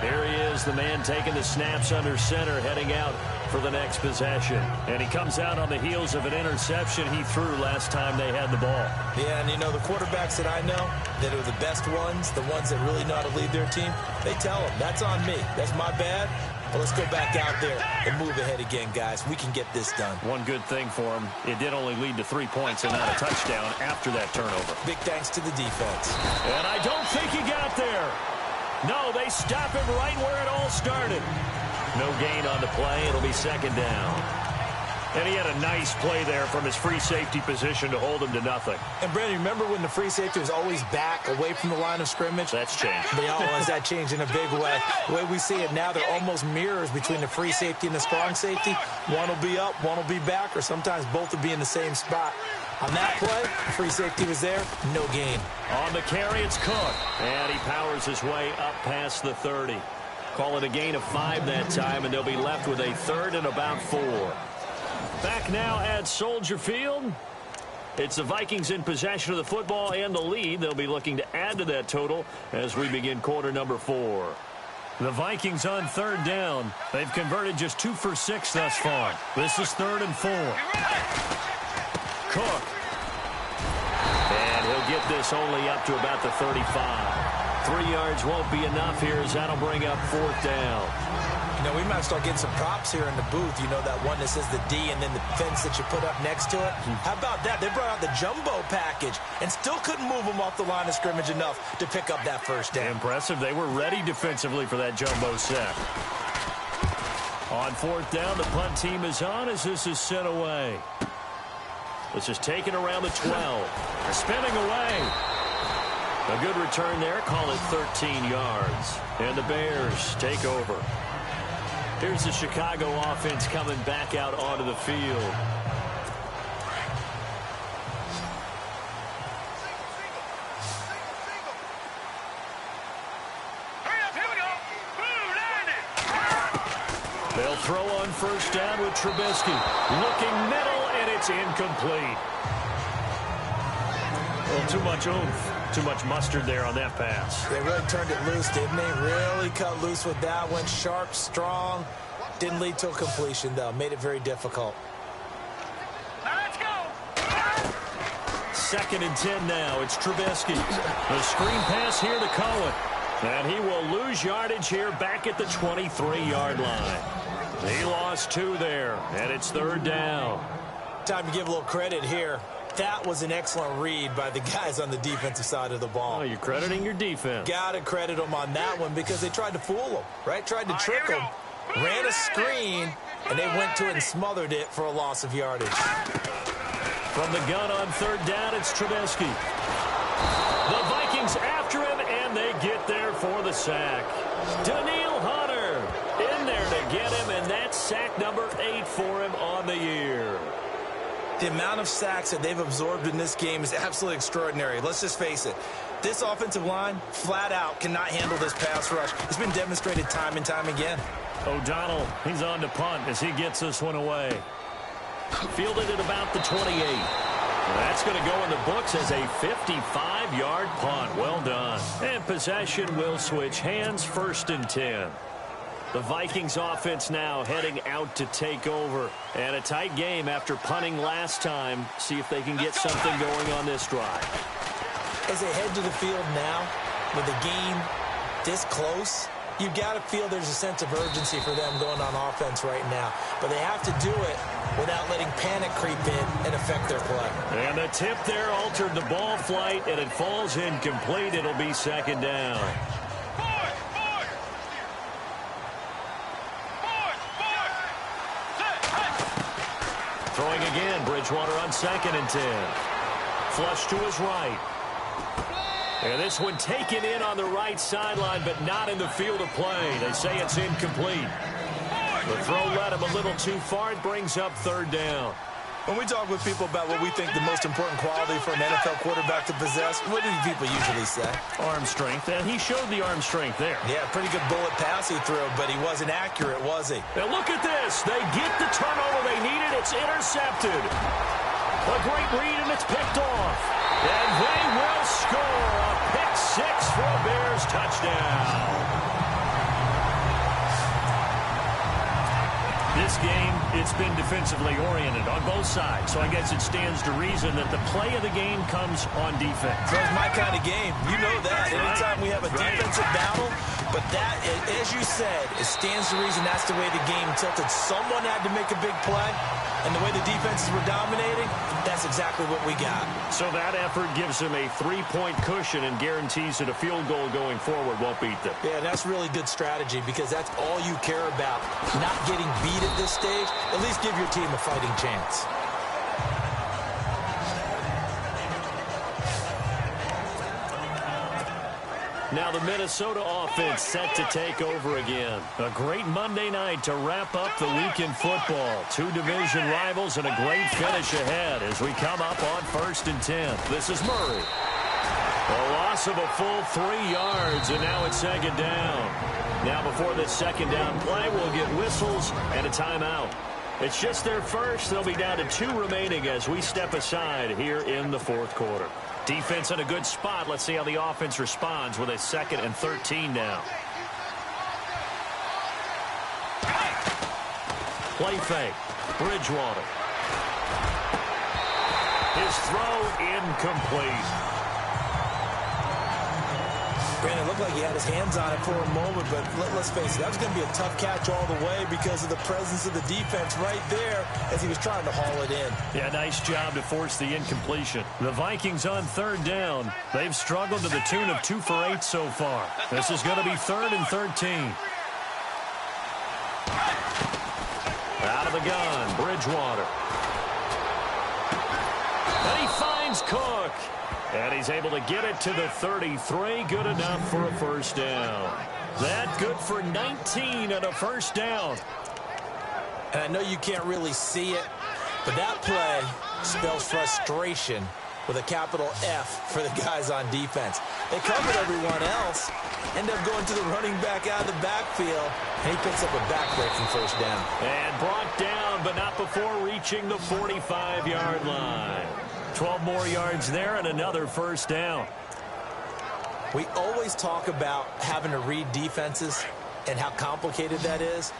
Here he is, the man taking the snaps under center, heading out for the next possession. And he comes out on the heels of an interception he threw last time they had the ball. Yeah, and you know, the quarterbacks that I know that are the best ones, the ones that really know how to lead their team, they tell them, that's on me. That's my bad. But let's go back out there and move ahead again, guys. We can get this done. One good thing for him, it did only lead to 3 points and not a touchdown after that turnover. Big thanks to the defense. And I don't think he got there. No, they stop him right where it all started. No gain on the play. It'll be second down. And he had a nice play there from his free safety position to hold him to nothing. And, Brandon, remember when the free safety was always back away from the line of scrimmage? That's changed. They always that changed in a big way. The way we see it now, they're almost mirrors between the free safety and the strong safety. One will be up, one will be back, or sometimes both will be in the same spot. On that play, free safety was there, no gain. On the carry, it's Cook. And he powers his way up past the 30. Call it a gain of 5 that time, and they'll be left with a 3rd and about 4. Back now at Soldier Field. It's the Vikings in possession of the football and the lead. They'll be looking to add to that total as we begin quarter number 4. The Vikings on 3rd down. They've converted just 2 for 6 thus far. This is 3rd and 4. Cook. And he'll get this only up to about the 35. 3 yards won't be enough here as that'll bring up 4th down. You know, we might start getting some props here in the booth. You know, that one that says the D and then the fence that you put up next to it. How about that? They brought out the jumbo package and still couldn't move them off the line of scrimmage enough to pick up that 1st down. Impressive. They were ready defensively for that jumbo set. On 4th down, the punt team is on as this is sent away. This is taken around the 12. Spinning away. A good return there. Call it 13 yards. And the Bears take over. Here's the Chicago offense coming back out onto the field. Hurry up, here we go. Boom, landed. They'll throw on 1st down with Trubisky. Looking middle, and it's incomplete. Well, too much oomph. Too much mustard there on that pass. They really turned it loose, didn't they? Really cut loose with that one. Sharp, strong. Didn't lead to a completion, though. Made it very difficult. Now let's go. 2nd and 10 now. It's Trubisky. The screen pass here to Cohen. And he will lose yardage here back at the 23-yard line. He lost 2 there, and it's 3rd down. Time to give a little credit here. That was an excellent read by the guys on the defensive side of the ball. Oh, you're crediting your defense. Got to credit them on that one because they tried to fool them, right? Tried to trick them. Ran a screen, and they went to it and smothered it for a loss of yardage. From the gun on 3rd down, it's Trubisky. The Vikings after him, and they get there for the sack. Daniil Hunter in there to get him, and that's sack number 8 for him on the year. The amount of sacks that they've absorbed in this game is absolutely extraordinary. Let's just face it. This offensive line, flat out, cannot handle this pass rush. It's been demonstrated time and time again. O'Donnell, he's on to punt as he gets this one away. Fielded at about the 28. That's going to go in the books as a 55-yard punt. Well done. And possession will switch hands, 1st and 10. The Vikings offense now heading out to take over. And a tight game after punting last time. See if they can get something going on this drive. As they head to the field now, with the game this close, you've got to feel there's a sense of urgency for them going on offense right now. But they have to do it without letting panic creep in and affect their play. And the tip there altered the ball flight, and it falls incomplete. It'll be 2nd down. Throwing again, Bridgewater on 2nd and 10. Flush to his right. And this one taken in on the right sideline, but not in the field of play. They say it's incomplete. The throw led him a little too far. It brings up third down. When we talk with people about what we think the most important quality for an NFL quarterback to possess, what do people usually say? Arm strength, and he showed the arm strength there. Yeah, pretty good bullet pass he threw, but he wasn't accurate, was he? Now look at this. They get the turnover they needed. It's intercepted. A great read, and it's picked off. And they will score a pick six for a Bears touchdown. This game, it's been defensively oriented on both sides, so I guess it stands to reason that the play of the game comes on defense. So it's my kind of game. You know that. Anytime we have a defensive battle, but that, as you said, it stands to reason that's the way the game tilted. Someone had to make a big play, and the way the defenses were dominating, that's exactly what we got. So that effort gives them a 3-point cushion and guarantees that a field goal going forward won't beat them. Yeah, that's really good strategy because that's all you care about. Not getting beat at this stage, at least give your team a fighting chance. Now the Minnesota offense set to take over again. A great Monday night to wrap up the week in football. Two division rivals and a great finish ahead as we come up on 1st and 10. This is Murray. A loss of a full 3 yards, and now it's 2nd down. Now before this 2nd down play, we'll get whistles and a timeout. It's just their first. They'll be down to 2 remaining as we step aside here in the 4th quarter. Defense in a good spot. Let's see how the offense responds with a 2nd and 13 now. Play fake. Bridgewater. His throw incomplete. Brandon, it looked like he had his hands on it for a moment, but let's face it, that was going to be a tough catch all the way because of the presence of the defense right there as he was trying to haul it in. Yeah, nice job to force the incompletion. The Vikings on 3rd down. They've struggled to the tune of 2 for 8 so far. This is going to be 3rd and 13. Out of the gun, Bridgewater. And he finds Cook. And he's able to get it to the 33. Good enough for a 1st down. That good for 19 and a 1st down. And I know you can't really see it, but that play spells frustration with a capital F for the guys on defense. They covered everyone else, end up going to the running back out of the backfield, and he picks up a back-breaking 1st down. And brought down, but not before reaching the 45-yard line. 12 more yards there and another 1st down. We always talk about having to read defenses and how complicated that is.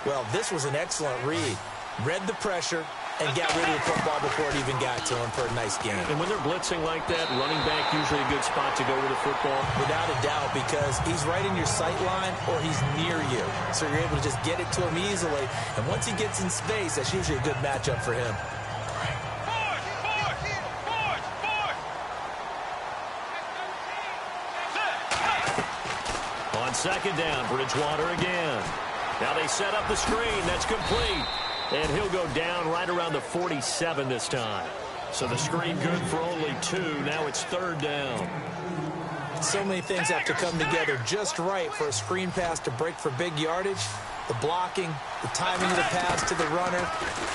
Well, this was an excellent read. Read the pressure and got rid of the football before it even got to him for a nice game. And when they're blitzing like that, running back usually a good spot to go with the football? Without a doubt, because he's right in your sight line or he's near you. So you're able to just get it to him easily. And once he gets in space, that's usually a good matchup for him. On 2nd down, Bridgewater again. Now they set up the screen. That's complete. And he'll go down right around the 47 this time. So the screen good for only 2. Now it's 3rd down. So many things have to come together just right for a screen pass to break for big yardage. The blocking, the timing of the pass to the runner,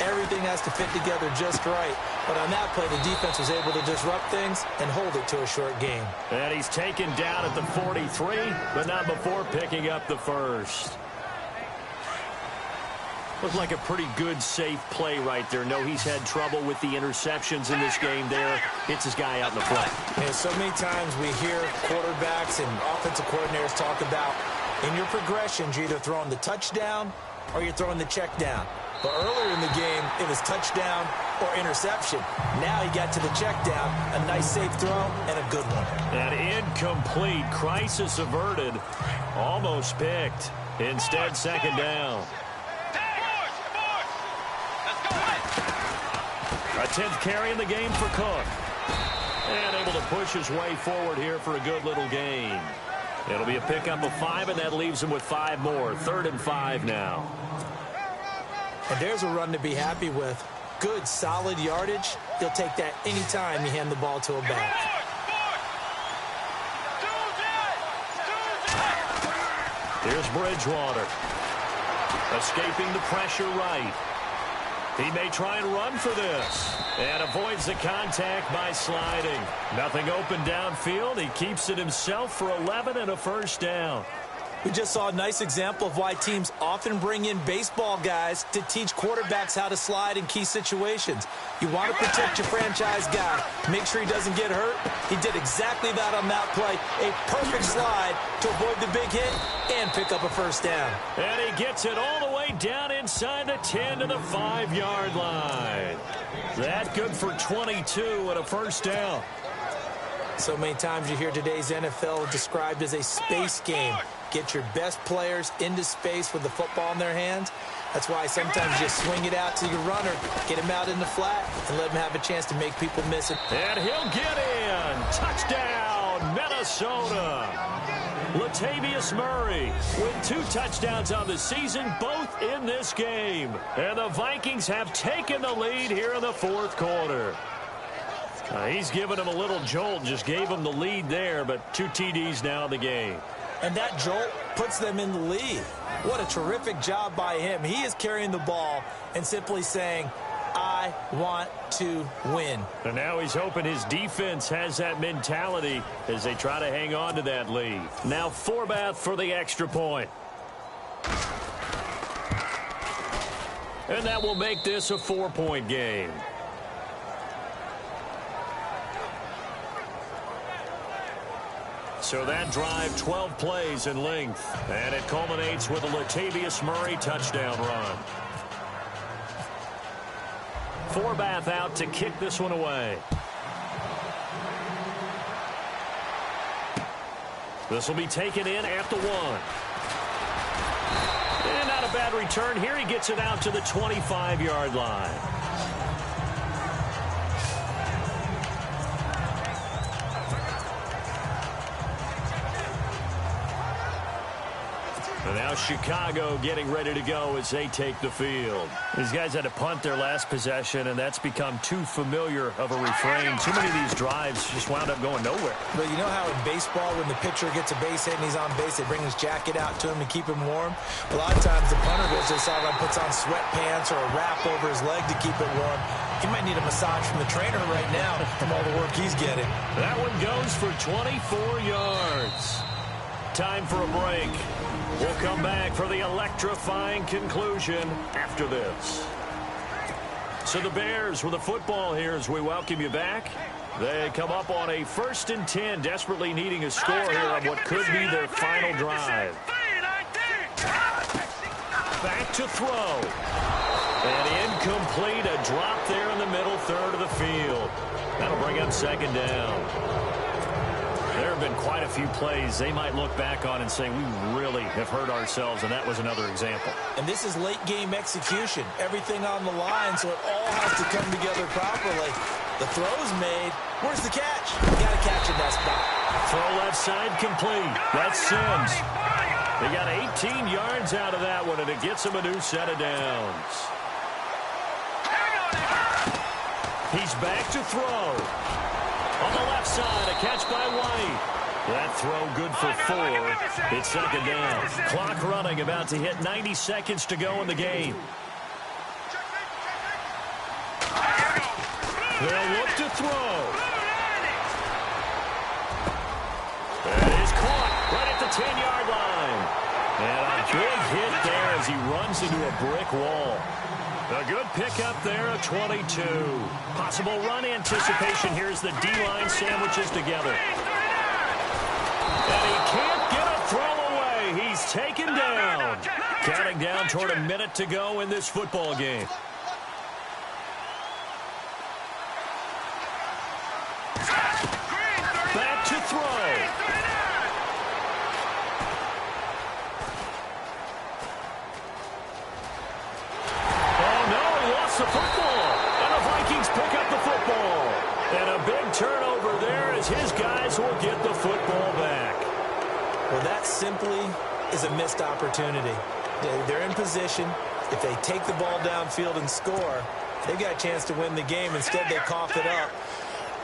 everything has to fit together just right. But on that play, the defense was able to disrupt things and hold it to a short game. And he's taken down at the 43, but not before picking up the 1st. Looked like a pretty good, safe play right there. No, he's had trouble with the interceptions in this game there. Hits his guy out in the front. And so many times we hear quarterbacks and offensive coordinators talk about in your progressions, you're either throwing the touchdown or you're throwing the check down. But earlier in the game, it was touchdown or interception. Now he got to the check down, a nice safe throw, and a good one. An incomplete, crisis averted, almost picked. Instead, 2nd down. A 10th carry in the game for Cook. And able to push his way forward here for a good little gain. It'll be a pickup of 5, and that leaves him with 5 more. 3rd and 5 now. And there's a run to be happy with. Good, solid yardage, You'll take that anytime you hand the ball to a back. Here's Bridgewater. Escaping the pressure right. He may try and run for this. And avoids the contact by sliding. Nothing open downfield. He keeps it himself for 11 and a first down. We just saw a nice example of why teams often bring in baseball guys to teach quarterbacks how to slide in key situations. You want to protect your franchise guy. Make sure he doesn't get hurt. He did exactly that on that play. A perfect slide to avoid the big hit and pick up a first down. And he gets it all the way down inside the 10 to the 5-yard line. That good for 22 and a first down. So many times you hear today's NFL described as a space game. Get your best players into space with the football in their hands. That's why sometimes you swing it out to your runner, get him out in the flat, and let him have a chance to make people miss it. And he'll get in. Touchdown, Minnesota. Latavius Murray with 2 touchdowns on the season, both in this game. And the Vikings have taken the lead here in the fourth quarter. He's given him a little jolt, just gave him the lead there, but 2 TDs now in the game. And that jolt puts them in the lead. What a terrific job by him. He is carrying the ball and simply saying, I want to win. And now he's hoping his defense has that mentality as they try to hang on to that lead. Now Forbath for the extra point. And that will make this a 4-point game. So that drive, 12 plays in length. And it culminates with a Latavius Murray touchdown run. Forbath out to kick this one away. This will be taken in at the 1. And not a bad return here. He gets it out to the 25-yard line. And now Chicago getting ready to go as they take the field. These guys had to punt their last possession, and that's become too familiar of a refrain. Too many of these drives just wound up going nowhere. But you know how in baseball, when the pitcher gets a base hit and he's on base, they bring his jacket out to him to keep him warm? A lot of times the punter goes to the sideline, puts on sweatpants or a wrap over his leg to keep it warm. He might need a massage from the trainer right now from all the work he's getting. That one goes for 24 yards. Time for a break. We'll come back for the electrifying conclusion after this. So the Bears with the football here as we welcome you back. They come up on a 1st and 10, desperately needing a score here on what could be their final drive. Back to throw. And incomplete, a drop there in the middle third of the field. That'll bring up 2nd down. There have been quite a few plays they might look back on and say, we really have hurt ourselves, and that was another example. And this is late-game execution. Everything on the line, so it all has to come together properly. The throw's made. Where's the catch? You got to catch in that spot. Throw left side complete. That's Sims. They got 18 yards out of that one, and it gets him a new set of downs. He's back to throw. On the left side, a catch by White. That throw good for 4. It's 2nd down. Clock running, about to hit 90 seconds to go in the game. They'll look to throw. That is caught right at the 10-yard line. And a big hit there as he runs into a brick wall. A good pickup there at 22. Possible run anticipation here as the D-line sandwiches together. And he can't get a throw away. He's taken down. Counting down toward a minute to go in this football game. Back to throw. The football, and the Vikings pick up the football. And a big turnover there as his guys will get the football back. Well, that simply is a missed opportunity. They're in position. If they take the ball downfield and score, They got a chance to win the game. Instead, they coughed it up.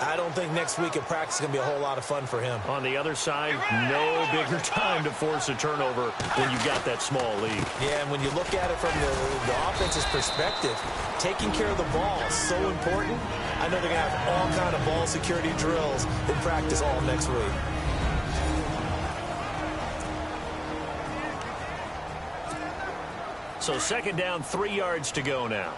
I don't think next week at practice is going to be a whole lot of fun for him. On the other side, no bigger time to force a turnover when you've got that small lead. Yeah, and when you look at it from the offense's perspective, taking care of the ball is so important. I know they're going to have all kind of ball security drills in practice all next week. So second down, 3 yards to go now.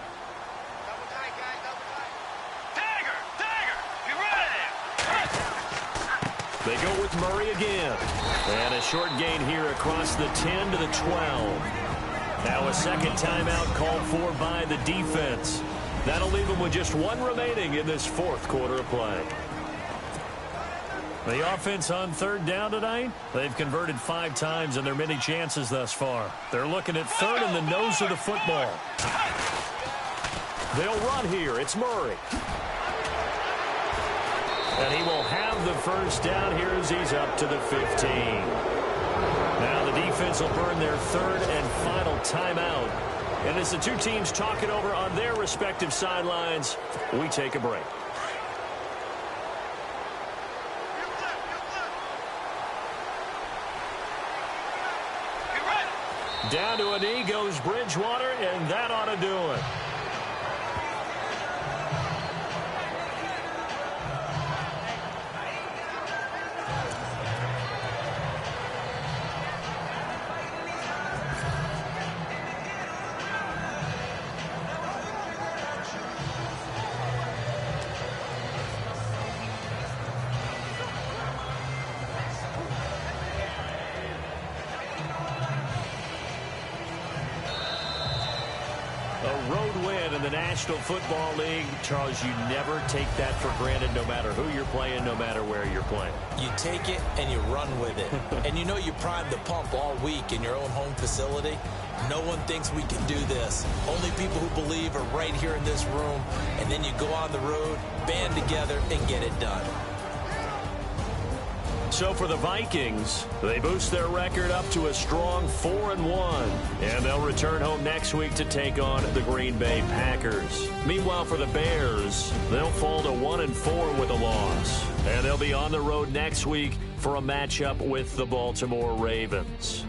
They go with Murray again. And a short gain here across the 10 to the 12. Now a second timeout called for by the defense. That'll leave them with just one remaining in this fourth quarter of play. The offense on third down tonight, they've converted 5 times in their many chances thus far. They're looking at third in the nose of the football. They'll run here. It's Murray. And he will have the first down here as he's up to the 15. Now the defense will burn their third and final timeout. And as the two teams talk it over on their respective sidelines, we take a break. Down to a knee goes Bridgewater, and that ought to do it. A road win in the National Football League. Charles, you never take that for granted no matter who you're playing, no matter where you're playing. You take it and you run with it. And you know you primed the pump all week in your own home facility. No one thinks we can do this. Only people who believe are right here in this room. And then you go on the road, band together, and get it done. So for the Vikings, they boost their record up to a strong 4-1. And they'll return home next week to take on the Green Bay Packers. Meanwhile, for the Bears, they'll fall to 1-4 with a loss. And they'll be on the road next week for a matchup with the Baltimore Ravens.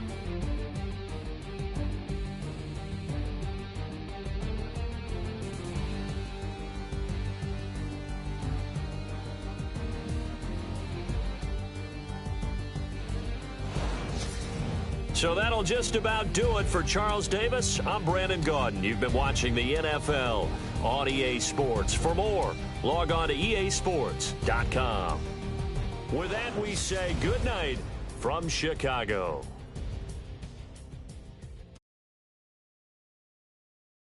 So that'll just about do it for Charles Davis. I'm Brandon Gaudin. You've been watching the NFL on EA Sports. For more, log on to easports.com. With that, we say good night from Chicago.